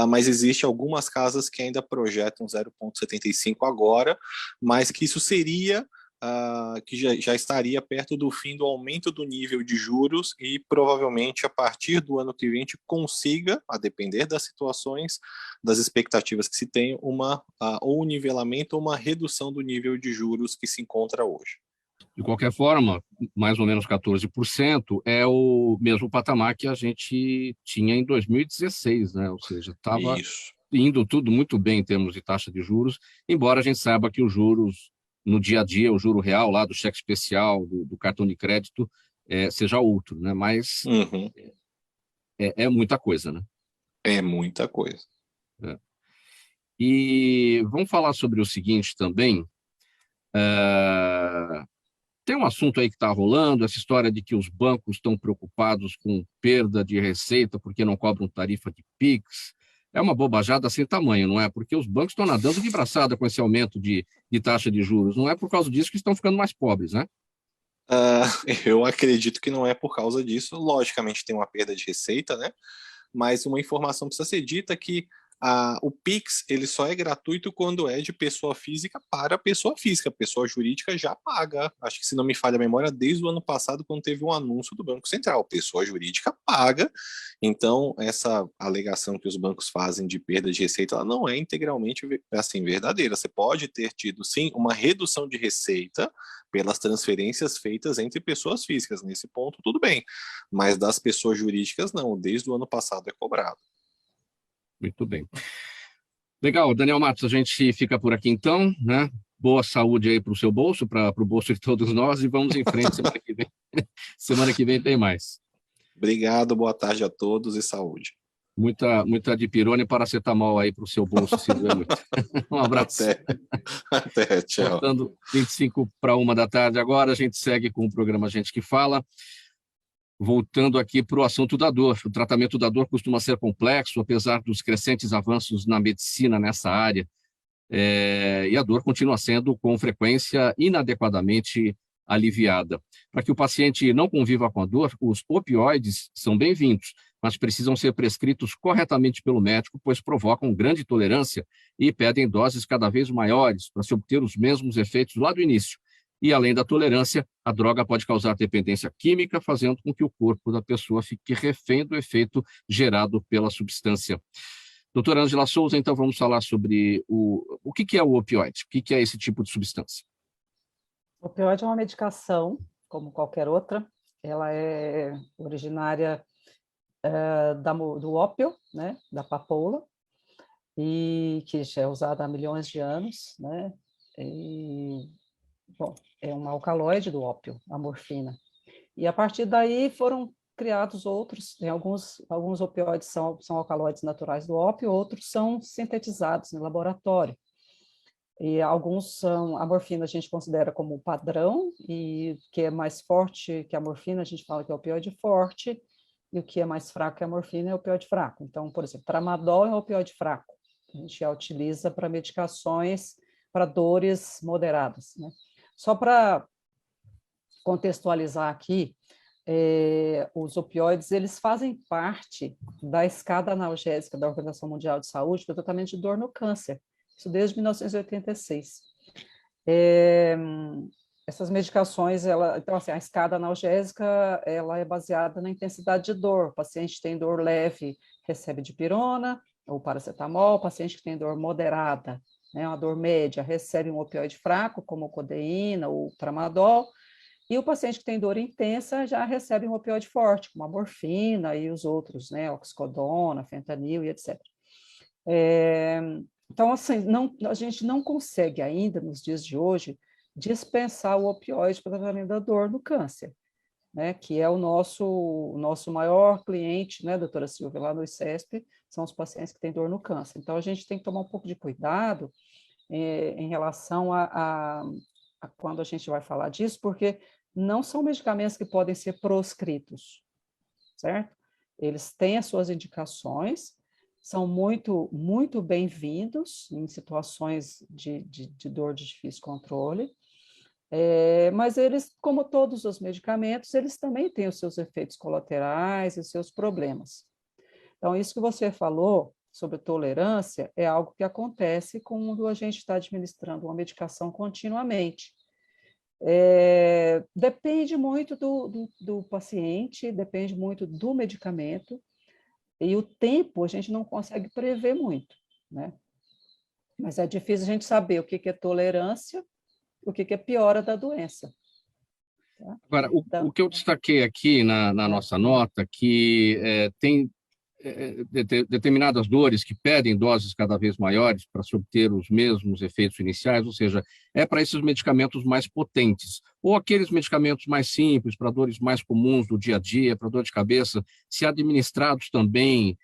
mas existe algumas casas que ainda projetam 0,75 agora, mas que isso seria que já estaria perto do fim do aumento do nível de juros, e provavelmente a partir do ano que vem a gente consiga, a depender das situações, das expectativas que se tem, ou um nivelamento ou uma redução do nível de juros que se encontra hoje. De qualquer forma, mais ou menos 14% é o mesmo patamar que a gente tinha em 2016, né? Ou seja, estava indo tudo muito bem em termos de taxa de juros, embora a gente saiba que os juros no dia a dia o juro real lá do cheque especial, do cartão de crédito, seja outro, né? Mas é muita coisa, né? É muita coisa. E vamos falar sobre o seguinte também. Tem um assunto aí que está rolando, essa história de que os bancos estão preocupados com perda de receita porque não cobram tarifa de Pix. É uma bobajada sem tamanho, não é? Porque os bancos estão nadando de braçada com esse aumento de taxa de juros. Não é por causa disso que estão ficando mais pobres, né? Eu acredito que não é por causa disso. Logicamente tem uma perda de receita, né? Mas uma informação precisa ser dita que o Pix ele só é gratuito quando é de pessoa física para pessoa física. Pessoa jurídica já paga. Acho que, se não me falha a memória, desde o ano passado, quando teve um anúncio do Banco Central. Pessoa jurídica paga. Então, essa alegação que os bancos fazem de perda de receita, ela não é integralmente assim, verdadeira. Você pode ter tido, sim, uma redução de receita pelas transferências feitas entre pessoas físicas. Nesse ponto, tudo bem. Mas das pessoas jurídicas, não. Desde o ano passado é cobrado. Muito bem. Legal, Daniel Matos, a gente fica por aqui então, né? Boa saúde aí para o seu bolso, para o bolso de todos nós, e vamos em frente semana que vem. Semana que vem tem mais. Obrigado, boa tarde a todos e saúde. Muita dipirona e paracetamol aí para o seu bolso, se doer muito. Um abraço. Até, tchau. Faltando 25 para 1 da tarde agora, a gente segue com o programa Gente que Fala. Voltando aqui para o assunto da dor. O tratamento da dor costuma ser complexo, apesar dos crescentes avanços na medicina nessa área. E a dor continua sendo, com frequência, inadequadamente aliviada. Para que o paciente não conviva com a dor, os opioides são bem-vindos, mas precisam ser prescritos corretamente pelo médico, pois provocam grande tolerância e pedem doses cada vez maiores para se obter os mesmos efeitos lá do início. E, além da tolerância, a droga pode causar dependência química, fazendo com que o corpo da pessoa fique refém do efeito gerado pela substância. Doutora Ângela Souza, então vamos falar sobre o que é o opioide, o que é esse tipo de substância. O opioide é uma medicação, como qualquer outra. Ela é originária do ópio, né, da papoula, e que já é usada há milhões de anos, né? Bom, é um alcaloide do ópio, a morfina. E a partir daí foram criados outros, tem alguns opioides são alcaloides naturais do ópio, outros são sintetizados em laboratório. E alguns são, a morfina a gente considera como padrão, e que é mais forte que a morfina, a gente fala que é opioide forte, e o que é mais fraco que a morfina é opioide fraco. Então, por exemplo, tramadol é um opioide fraco, a gente já utiliza para medicações para dores moderadas, né? Só para contextualizar aqui, os opioides, eles fazem parte da escada analgésica da Organização Mundial de Saúde para o tratamento de dor no câncer, isso desde 1986. Essas medicações, então, assim, a escada analgésica, ela é baseada na intensidade de dor. O paciente tem dor leve, recebe dipirona ou paracetamol. O paciente que tem dor moderada, né, uma dor média, recebe um opioide fraco, como codeína ou tramadol. E o paciente que tem dor intensa já recebe um opioide forte, como a morfina e os outros, né, oxicodona, fentanil e etc. Então, assim, a gente não consegue ainda, nos dias de hoje, dispensar o opioide para o tratamento da dor no câncer, né, que é o nosso maior cliente, né, doutora Silvia, lá no ICESP, são os pacientes que têm dor no câncer. Então, a gente tem que tomar um pouco de cuidado em relação a quando a gente vai falar disso, porque não são medicamentos que podem ser proscritos, certo? Eles têm as suas indicações, são muito, muito bem-vindos em situações de dor de difícil controle, mas eles, como todos os medicamentos, eles também têm os seus efeitos colaterais e os seus problemas. Então, isso que você falou sobre tolerância é algo que acontece quando a gente está administrando uma medicação continuamente. Depende muito do paciente, depende muito do medicamento, e o tempo a gente não consegue prever muito, né? Mas é difícil a gente saber o que é tolerância, o que é piora da doença. Tá? Agora, o que eu destaquei aqui na nossa nota, que tem determinadas dores que pedem doses cada vez maiores para se obter os mesmos efeitos iniciais, ou seja, é para esses medicamentos mais potentes, ou aqueles medicamentos mais simples, para dores mais comuns do dia a dia, para dor de cabeça, se administrados também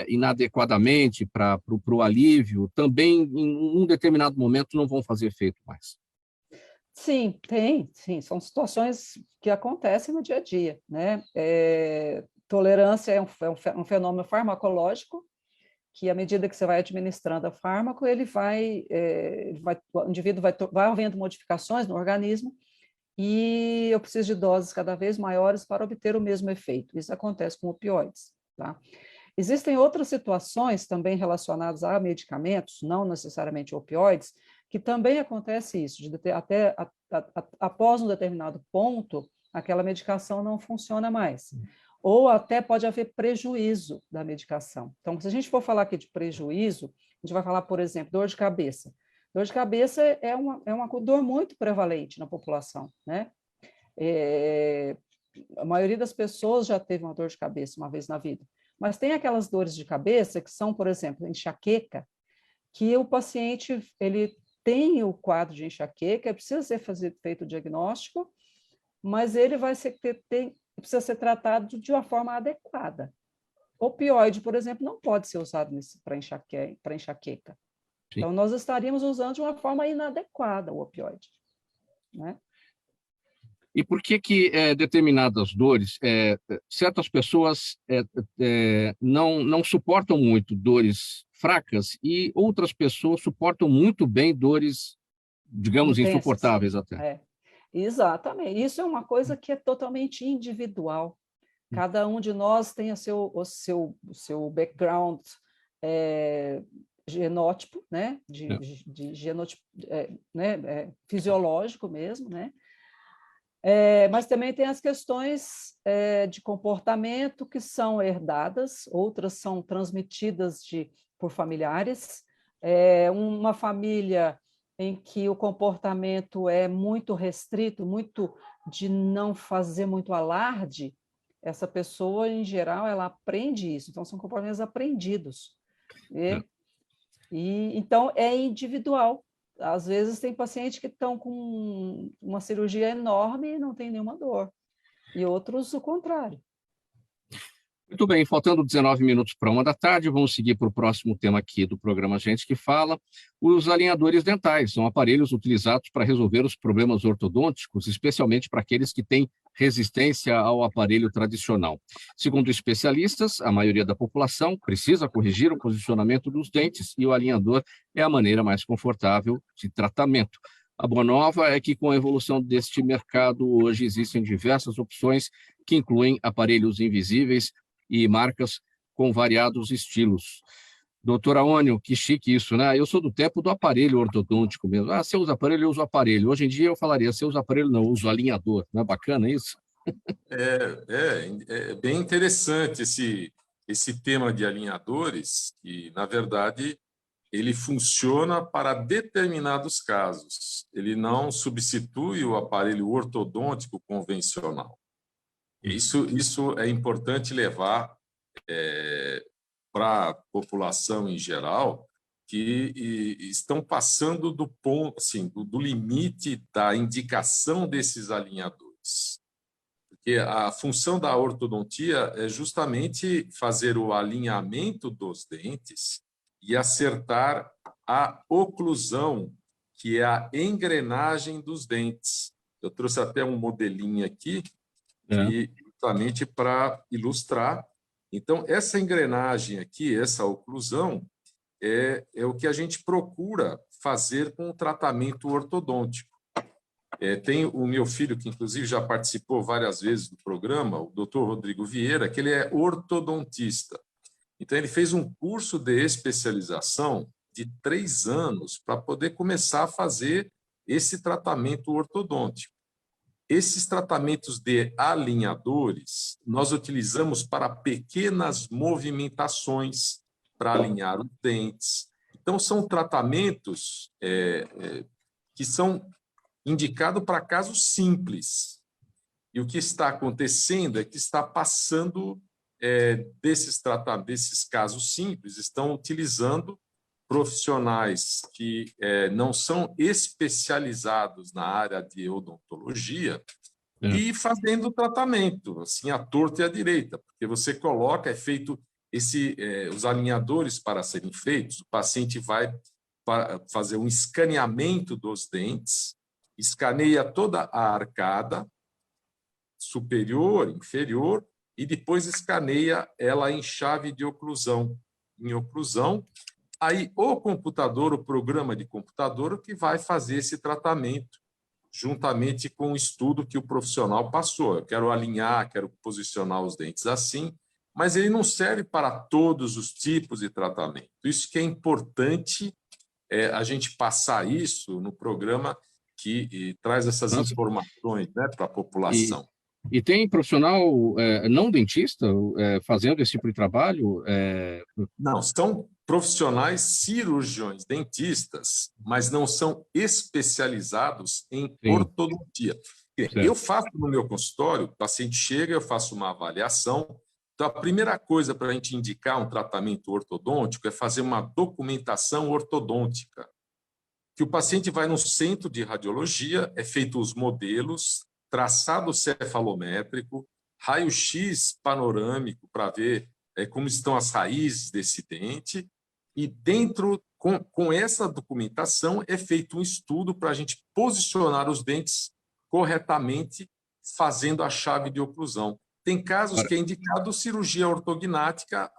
inadequadamente para o alívio, também em um determinado momento não vão fazer efeito mais. Sim, sim, são situações que acontecem no dia a dia, né? Tolerância é um fenômeno farmacológico que, à medida que você vai administrando o fármaco, o indivíduo vai havendo modificações no organismo e eu preciso de doses cada vez maiores para obter o mesmo efeito. Isso acontece com opioides, tá? Existem outras situações também relacionadas a medicamentos, não necessariamente opioides, que também acontece isso, até após um determinado ponto, aquela medicação não funciona mais. Ou até pode haver prejuízo da medicação. Então, se a gente for falar aqui de prejuízo, a gente vai falar, por exemplo, dor de cabeça. Dor de cabeça é uma dor muito prevalente na população, né? A maioria das pessoas já teve uma dor de cabeça uma vez na vida. Mas tem aquelas dores de cabeça que são, por exemplo, enxaqueca, que o paciente ele tem o quadro de enxaqueca, precisa ser feito o diagnóstico, mas ele precisa ser tratado de uma forma adequada. Opioide, por exemplo, não pode ser usado para enxaqueca. Sim. Então, nós estaríamos usando de uma forma inadequada o opioide, né? E por que determinadas dores, certas pessoas não suportam muito dores fracas e outras pessoas suportam muito bem dores, digamos, intensas, insuportáveis até? Exatamente. Isso é uma coisa que é totalmente individual. Cada um de nós tem o seu background genótipo, né? De genótipo, fisiológico mesmo, né? Mas também tem as questões de comportamento que são herdadas, outras são transmitidas por familiares. Uma família em que o comportamento é muito restrito, muito de não fazer muito alarde, essa pessoa, em geral, ela aprende isso. Então, são comportamentos aprendidos. Então, é individual. Às vezes, tem pacientes que estão com uma cirurgia enorme e não tem nenhuma dor. E outros, o contrário. Muito bem, faltando 19 minutos para 1h, vamos seguir para o próximo tema aqui do programa Gente que Fala. Os alinhadores dentais são aparelhos utilizados para resolver os problemas ortodônticos, especialmente para aqueles que têm resistência ao aparelho tradicional. Segundo especialistas, a maioria da população precisa corrigir o posicionamento dos dentes e o alinhador é a maneira mais confortável de tratamento. A boa nova é que, com a evolução deste mercado, hoje existem diversas opções que incluem aparelhos invisíveis e marcas com variados estilos. Doutora Aônio, que chique isso, né? Eu sou do tempo do aparelho ortodôntico mesmo. Você usa aparelho, eu uso aparelho. Hoje em dia eu falaria, você usa aparelho, não, eu uso alinhador. Não é bacana isso? É bem interessante esse tema de alinhadores, que, na verdade, ele funciona para determinados casos. Ele não substitui o aparelho ortodôntico convencional. Isso é importante levar para a população em geral, que estão passando do ponto, assim, do limite da indicação desses alinhadores. Porque a função da ortodontia é justamente fazer o alinhamento dos dentes e acertar a oclusão, que é a engrenagem dos dentes. Eu trouxe até um modelinho aqui, justamente para ilustrar. Então, essa engrenagem aqui, essa oclusão, é o que a gente procura fazer com o tratamento ortodôntico. Tem o meu filho, que inclusive já participou várias vezes do programa, o Dr. Rodrigo Vieira, que ele é ortodontista. Então, ele fez um curso de especialização de 3 anos para poder começar a fazer esse tratamento ortodôntico. Esses tratamentos de alinhadores, nós utilizamos para pequenas movimentações, para alinhar os dentes. Então, são tratamentos que são indicados para casos simples. E o que está acontecendo é que está passando desses casos simples, estão utilizando profissionais que não são especializados na área de odontologia e fazendo o tratamento, assim, à torta e à direita, porque você coloca, feito os alinhadores para serem feitos, o paciente vai fazer um escaneamento dos dentes, escaneia toda a arcada, superior, inferior, e depois escaneia ela em chave de oclusão. Em oclusão, aí o computador, o programa de computador, que vai fazer esse tratamento, juntamente com o estudo que o profissional passou. Eu quero alinhar, quero posicionar os dentes assim, mas ele não serve para todos os tipos de tratamento. Isso que é importante a gente passar isso no programa que traz essas informações, né, para a população. E tem profissional não dentista fazendo esse tipo de trabalho? Não, são profissionais cirurgiões dentistas, mas não são especializados em ortodontia. Certo. Eu faço no meu consultório, o paciente chega, eu faço uma avaliação. Então, a primeira coisa para a gente indicar um tratamento ortodôntico é fazer uma documentação ortodôntica. Que o paciente vai no centro de radiologia, é feito os modelos, traçado cefalométrico, raio-x panorâmico para ver como estão as raízes desse dente, e dentro, com essa documentação, é feito um estudo para a gente posicionar os dentes corretamente, fazendo a chave de oclusão. Tem casos que é indicado cirurgia ortognática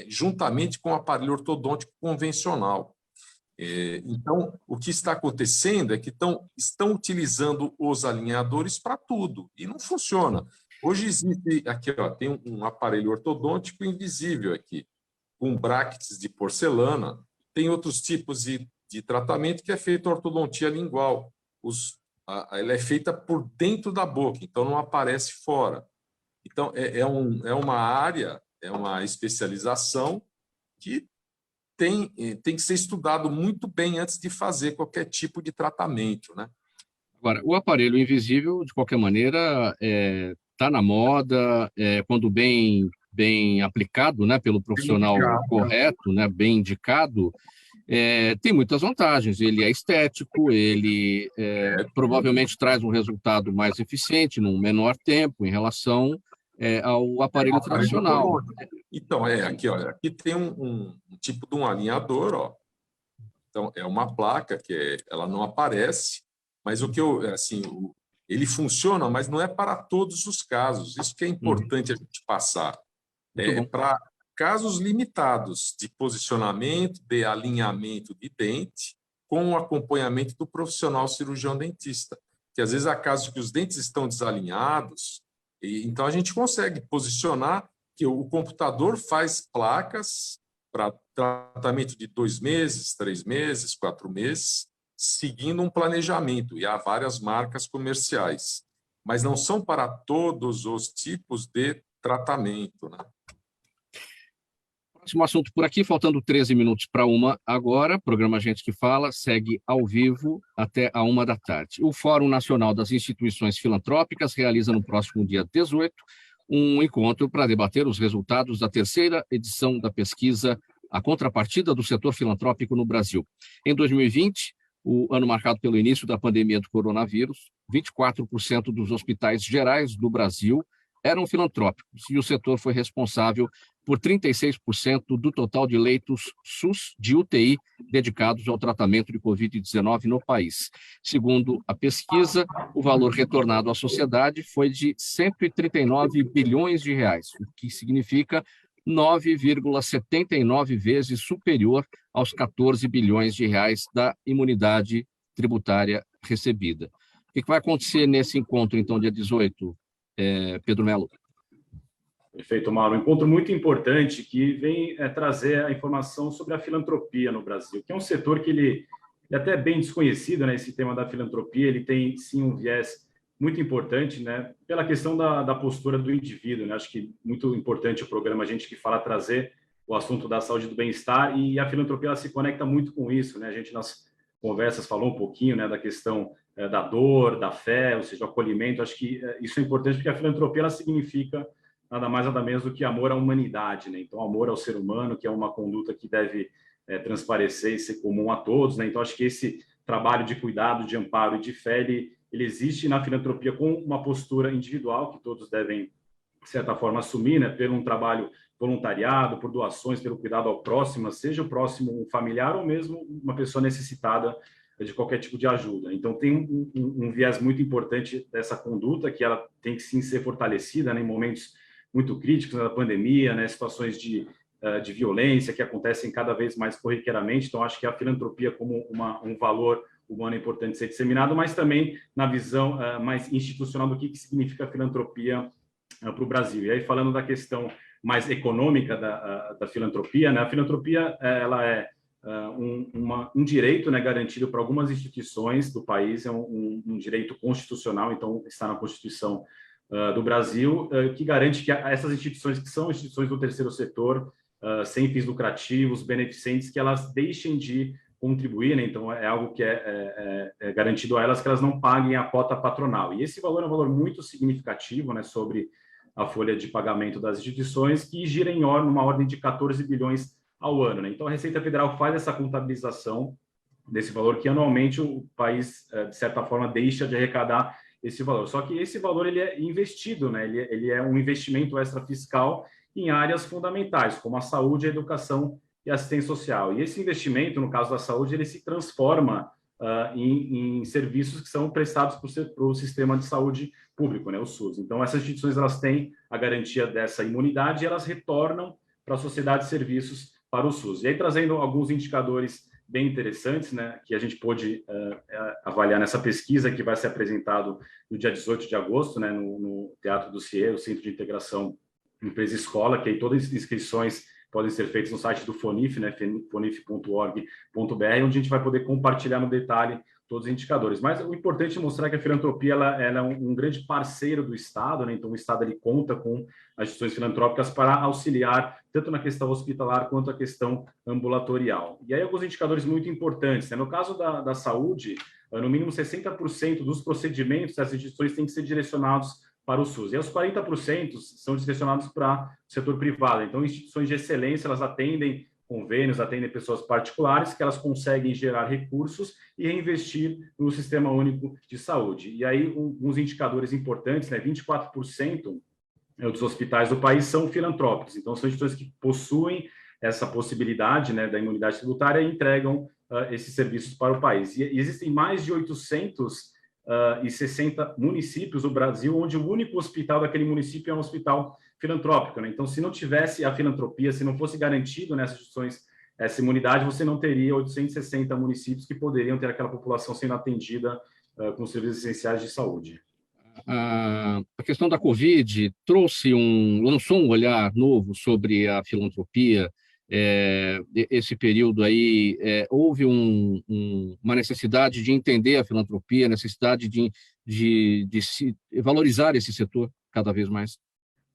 juntamente com o aparelho ortodôntico convencional. Então, o que está acontecendo é que estão utilizando os alinhadores para tudo, e não funciona. Hoje existe, aqui tem um aparelho ortodôntico invisível aqui, com brackets de porcelana, tem outros tipos de tratamento que é feito ortodontia lingual. Ela é feita por dentro da boca, então não aparece fora. Então, é uma área, é uma especialização que tem que ser estudado muito bem antes de fazer qualquer tipo de tratamento, né? Agora, o aparelho invisível, de qualquer maneira, está na moda, quando bem aplicado, né, pelo profissional correto, né, bem indicado, tem muitas vantagens. Ele é estético, ele provavelmente traz um resultado mais eficiente, num menor tempo, em relação ao aparelho tradicional. Então, aqui tem um tipo de um alinhador, ó. Então, é uma placa que ela não aparece, mas ele funciona, mas não é para todos os casos. Isso que é importante a gente passar. Para casos limitados de posicionamento, de alinhamento de dente, com o acompanhamento do profissional cirurgião dentista. Que às vezes há casos que os dentes estão desalinhados, então a gente consegue posicionar, que o computador faz placas para tratamento de 2 meses, 3 meses, 4 meses, seguindo um planejamento, e há várias marcas comerciais, mas não são para todos os tipos de tratamento, né? Próximo assunto por aqui, faltando 13 minutos para 1 agora, programa Gente que Fala segue ao vivo até a 1 da tarde. O Fórum Nacional das Instituições Filantrópicas realiza no próximo dia 18 um encontro para debater os resultados da 3ª edição da pesquisa A Contrapartida do Setor Filantrópico no Brasil. Em 2020, o ano marcado pelo início da pandemia do coronavírus, 24% dos hospitais gerais do Brasil eram filantrópicos, e o setor foi responsável por 36% do total de leitos SUS de UTI dedicados ao tratamento de Covid-19 no país. Segundo a pesquisa, o valor retornado à sociedade foi de 139 bilhões de reais, o que significa 9,79 vezes superior aos 14 bilhões de reais da imunidade tributária recebida. O que vai acontecer nesse encontro, então, dia 18, Pedro Mello? Perfeito, Mauro. Um encontro muito importante que vem trazer a informação sobre a filantropia no Brasil, que é um setor que ele é até bem desconhecido, né? Esse tema da filantropia, ele tem sim um viés muito importante, né? Pela questão da postura do indivíduo, né? Acho que muito importante o programa Gente que Fala trazer o assunto da saúde e do bem-estar, e a filantropia ela se conecta muito com isso, né? A gente nas conversas falou um pouquinho, né, da questão da dor, da fé, ou seja, o acolhimento. Acho que isso é importante porque a filantropia ela significa nada mais, nada menos do que amor à humanidade, né? Então, amor ao ser humano, que é uma conduta que deve transparecer e ser comum a todos, né? Então, acho que esse trabalho de cuidado, de amparo e de fé, ele existe na filantropia com uma postura individual que todos devem, de certa forma, assumir, né? Pelo um trabalho voluntariado, por doações, pelo cuidado ao próximo, seja o próximo um familiar ou mesmo uma pessoa necessitada de qualquer tipo de ajuda. Então, tem um viés muito importante dessa conduta, que ela tem que sim ser fortalecida, né, em momentos muito críticos, né, da pandemia, né, situações de violência que acontecem cada vez mais corriqueiramente. Então, acho que a filantropia como um valor humano é importante ser disseminado, mas também na visão mais institucional do que significa a filantropia para o Brasil. E aí, falando da questão mais econômica da filantropia, né, a filantropia ela é um direito, né, garantido para algumas instituições do país, é um direito constitucional, então está na Constituição do Brasil, que garante que essas instituições, que são instituições do terceiro setor, sem fins lucrativos, beneficentes, que elas deixem de contribuir, né? Então é algo que é garantido a elas, que elas não paguem a cota patronal. E esse valor é um valor muito significativo, né, sobre a folha de pagamento das instituições, que gira numa ordem de 14 bilhões ao ano, né? Então a Receita Federal faz essa contabilização desse valor que anualmente o país, de certa forma, deixa de arrecadar esse valor. Só que esse valor ele é investido, né? Ele é um investimento extrafiscal em áreas fundamentais, como a saúde, a educação e a assistência social. E esse investimento, no caso da saúde, ele se transforma em serviços que são prestados para o sistema de saúde público, né, o SUS. Então, essas instituições elas têm a garantia dessa imunidade e elas retornam para a sociedade de serviços para o SUS. E aí, trazendo alguns indicadores bem interessantes, né, que a gente pôde avaliar nessa pesquisa que vai ser apresentado no dia 18 de agosto, né, no Teatro do CIE, o Centro de Integração Empresa Escola, que aí todas as inscrições podem ser feitas no site do FONIF, né, fonif.org.br, onde a gente vai poder compartilhar no detalhe todos os indicadores. Mas o importante é mostrar que a filantropia ela é um grande parceiro do Estado, né? Então o Estado ele conta com as instituições filantrópicas para auxiliar tanto na questão hospitalar quanto na questão ambulatorial. E aí alguns indicadores muito importantes, né? No caso da saúde, no mínimo 60% dos procedimentos das instituições têm que ser direcionados para o SUS. E os 40% são direcionados para o setor privado. Então, instituições de excelência, elas atendem convênios, atendem pessoas particulares, que elas conseguem gerar recursos e reinvestir no Sistema Único de Saúde. E aí, uns indicadores importantes, né? 24% dos hospitais do país são filantrópicos. Então, são instituições que possuem essa possibilidade, né, da imunidade tributária e entregam esses serviços para o país. E existem mais de 860 municípios do Brasil, onde o único hospital daquele município é um hospital filantrópico, né? Então, se não tivesse a filantropia, se não fosse garantido nessas instituições essa imunidade, você não teria 860 municípios que poderiam ter aquela população sendo atendida com serviços essenciais de saúde. A questão da Covid lançou um olhar novo sobre a filantropia. Esse período aí, houve uma necessidade de entender a filantropia, necessidade de se valorizar esse setor cada vez mais.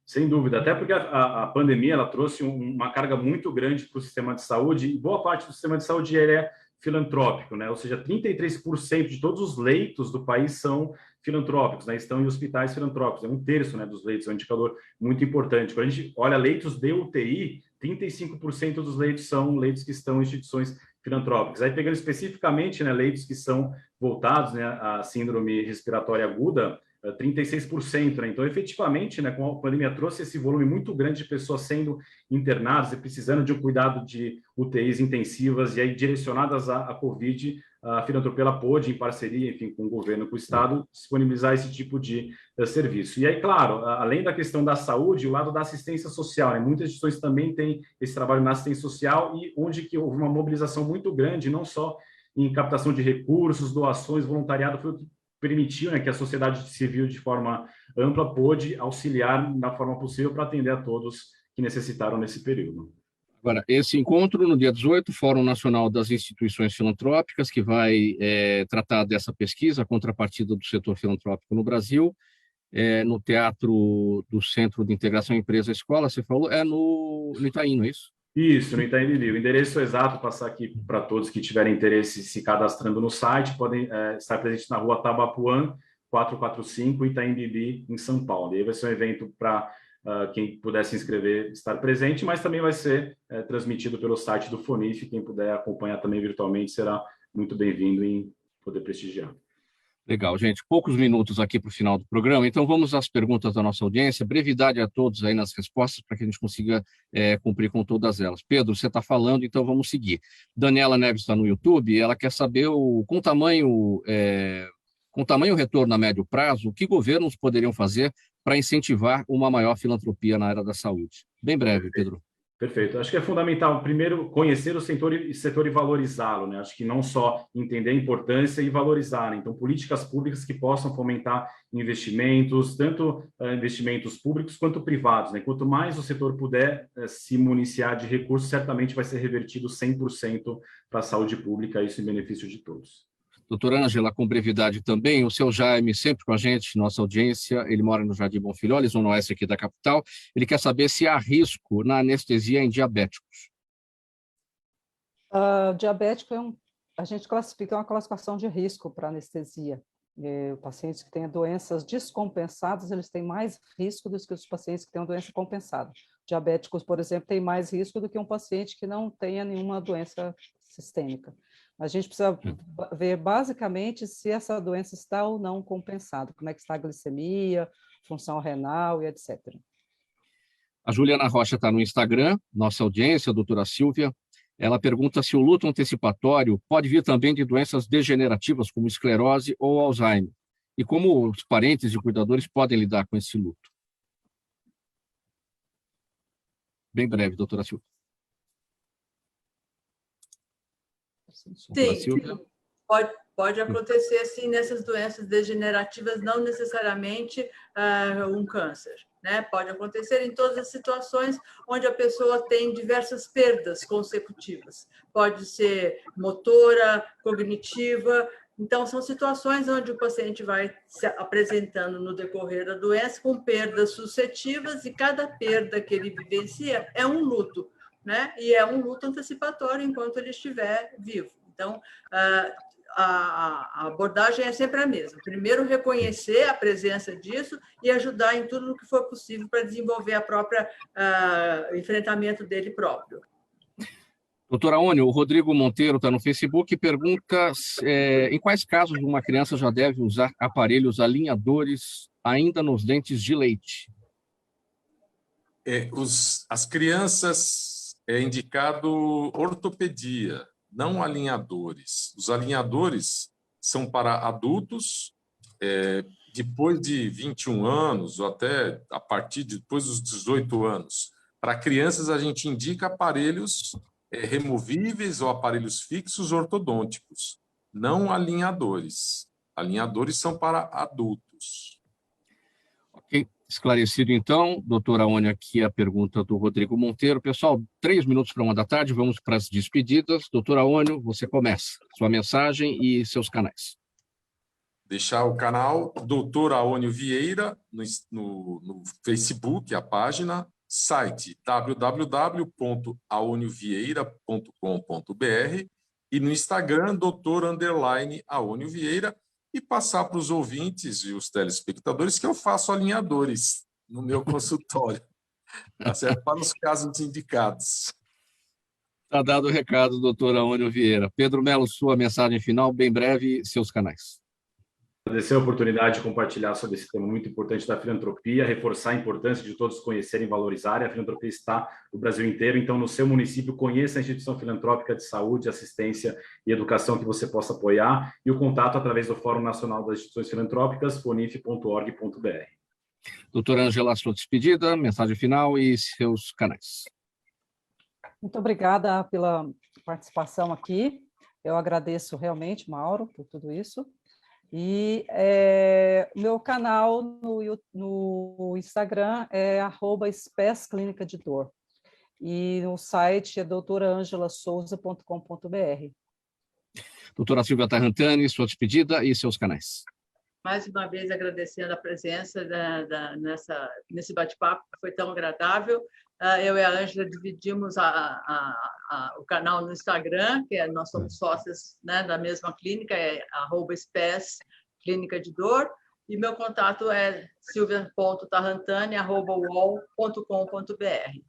Sem dúvida, até porque a pandemia ela trouxe uma carga muito grande para o sistema de saúde, e boa parte do sistema de saúde é filantrópico, né? Ou seja, 33% de todos os leitos do país são filantrópicos, né? Estão em hospitais filantrópicos, é 1/3, né, dos leitos, é um indicador muito importante. Quando a gente olha leitos de UTI, 35% dos leitos são leitos que estão em instituições filantrópicas. Aí, pegando especificamente, né, leitos que são voltados, né, à síndrome respiratória aguda, 36%, né? Então, efetivamente, né, com a pandemia trouxe esse volume muito grande de pessoas sendo internadas e precisando de um cuidado de UTIs intensivas, e aí direcionadas à Covid, a filantropia ela pôde, em parceria, enfim, com o governo, com o Estado, disponibilizar esse tipo de serviço. E aí, claro, além da questão da saúde, o lado da assistência social, né? Muitas instituições também têm esse trabalho na assistência social, e onde que houve uma mobilização muito grande, não só em captação de recursos, doações, voluntariado, foi o que permitiu, né, que a sociedade civil, de forma ampla, pôde auxiliar da forma possível para atender a todos que necessitaram nesse período. Agora, esse encontro, no dia 18, Fórum Nacional das Instituições Filantrópicas, que vai tratar dessa pesquisa, a contrapartida do setor filantrópico no Brasil, no Teatro do Centro de Integração Empresa Escola, você falou, no Itaim, não é isso? Isso, no Itaim Bibi. O endereço exato, passar aqui para todos que tiverem interesse se cadastrando no site, podem estar presentes na rua Tabapuã, 445, Itaim Bibi, em São Paulo. E aí vai ser um evento para quem puder se inscrever estar presente, mas também vai ser transmitido pelo site do FONIF. Quem puder acompanhar também virtualmente será muito bem-vindo em poder prestigiar. Legal, gente. Poucos minutos aqui para o final do programa, então vamos às perguntas da nossa audiência. Brevidade a todos aí nas respostas para que a gente consiga cumprir com todas elas. Pedro, você está falando, então vamos seguir. Daniela Neves está no YouTube, ela quer saber com tamanho retorno a médio prazo, o que governos poderiam fazer para incentivar uma maior filantropia na área da saúde. Bem breve, Pedro. Perfeito. Acho que é fundamental, primeiro, conhecer o setor e valorizá-lo, né? Acho que não só entender a importância e valorizar, né? Então, políticas públicas que possam fomentar investimentos, tanto investimentos públicos quanto privados, né? Quanto mais o setor puder se municiar de recursos, certamente vai ser revertido 100% para a saúde pública, isso em benefício de todos. Doutora Ângela, com brevidade também, o seu Jaime, sempre com a gente, nossa audiência, ele mora no Jardim Bonfilholi, zona oeste aqui da capital, ele quer saber se há risco na anestesia em diabéticos. Diabético a gente classifica uma classificação de risco para anestesia. Pacientes que têm doenças descompensadas, eles têm mais risco do que os pacientes que têm doença compensada. Diabéticos, por exemplo, têm mais risco do que um paciente que não tenha nenhuma doença sistêmica. A gente precisa ver, basicamente, se essa doença está ou não compensada, como é que está a glicemia, função renal e etc. A Juliana Rocha está no Instagram, nossa audiência, a doutora Silvia. Ela pergunta se o luto antecipatório pode vir também de doenças degenerativas, como esclerose ou Alzheimer, e como os parentes e cuidadores podem lidar com esse luto. Bem breve, doutora Silvia. Sim, pode acontecer sim nessas doenças degenerativas, não necessariamente um câncer, né? Pode acontecer em todas as situações onde a pessoa tem diversas perdas consecutivas. Pode ser motora, cognitiva. Então, são situações onde o paciente vai se apresentando no decorrer da doença com perdas sucessivas e cada perda que ele vivencia é um luto, né? E é um luto antecipatório enquanto ele estiver vivo. Então, a abordagem é sempre a mesma. Primeiro, reconhecer a presença disso e ajudar em tudo o que for possível para desenvolver a própria enfrentamento dele próprio. Doutora Ônio, o Rodrigo Monteiro está no Facebook e pergunta em quais casos uma criança já deve usar aparelhos alinhadores ainda nos dentes de leite? As crianças é indicado ortopedia, não alinhadores. Os alinhadores são para adultos depois de 21 anos ou até a partir depois dos 18 anos. Para crianças, a gente indica aparelhos removíveis ou aparelhos fixos ortodônticos, não alinhadores. Alinhadores são para adultos. Ok, esclarecido então. Doutora Ônia, aqui a pergunta do Rodrigo Monteiro. Pessoal, 3 minutos para 1h, vamos para as despedidas. Doutora Ônia, você começa. Sua mensagem e seus canais. Deixar o canal Doutora Ônio Vieira no Facebook, a página, site www.aonivieira.com.br e no Instagram, Dr._Aonio Vieira, e passar para os ouvintes e os telespectadores que eu faço alinhadores no meu consultório, tá certo? Para os casos indicados. Está dado o recado, doutora Aonio Vieira. Pedro Melo, sua mensagem final, bem breve, seus canais. Agradecer a oportunidade de compartilhar sobre esse tema muito importante da filantropia, reforçar a importância de todos conhecerem e valorizarem. A filantropia está no Brasil inteiro, então no seu município conheça a instituição filantrópica de saúde, assistência e educação que você possa apoiar, e o contato através do Fórum Nacional das Instituições Filantrópicas, fonif.org.br. Doutora Ângela, sua despedida, mensagem final e seus canais. Muito obrigada pela participação aqui. Eu agradeço realmente, Mauro, por tudo isso. E meu canal no Instagram é @SPES Clínica de Dor. E no site é doutoraangelasouza.com.br. Doutora Silvia Tarrantani, sua despedida e seus canais. Mais uma vez, agradecendo a presença nesse bate-papo, que foi tão agradável. Eu e a Ângela dividimos o canal no Instagram, que nós somos sócias, né, da mesma clínica, é @SPES Clínica de Dor, e meu contato é silvia.tarrantani@uol.com.br.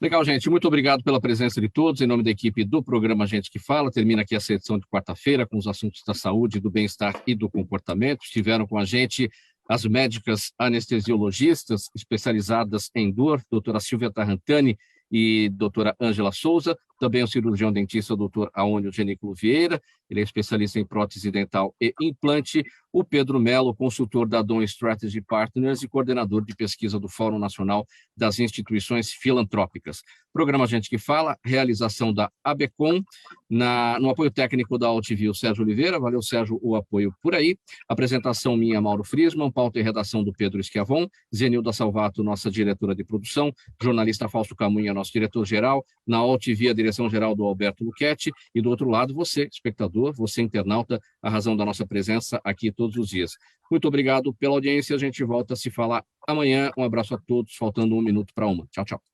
Legal, gente. Muito obrigado pela presença de todos. Em nome da equipe do programa Gente que Fala, termina aqui essa edição de quarta-feira com os assuntos da saúde, do bem-estar e do comportamento. Estiveram com a gente as médicas anestesiologistas especializadas em dor, doutora Silvia Tarrantani e doutora Ângela Souza, também o cirurgião dentista, doutor Aônio Genículo Vieira, ele é especialista em prótese dental e implante, o Pedro Melo, consultor da Dom Strategy Partners e coordenador de pesquisa do Fórum Nacional das Instituições Filantrópicas. Programa Gente que Fala, realização da ABECOM, no apoio técnico da Altivio, Sérgio Oliveira. Valeu, Sérgio, o apoio por aí. Apresentação minha, Mauro Friesman, pauta e redação do Pedro Schiavon, Zenilda Salvato, nossa diretora de produção, jornalista Fausto Camunha, nosso diretor-geral, na Altivio, a direção-geral do Alberto Luchetti, e do outro lado, você, espectador, você, internauta, a razão da nossa presença aqui todos os dias. Muito obrigado pela audiência, a gente volta a se falar amanhã. Um abraço a todos, faltando 1 minuto para 1. Tchau, tchau.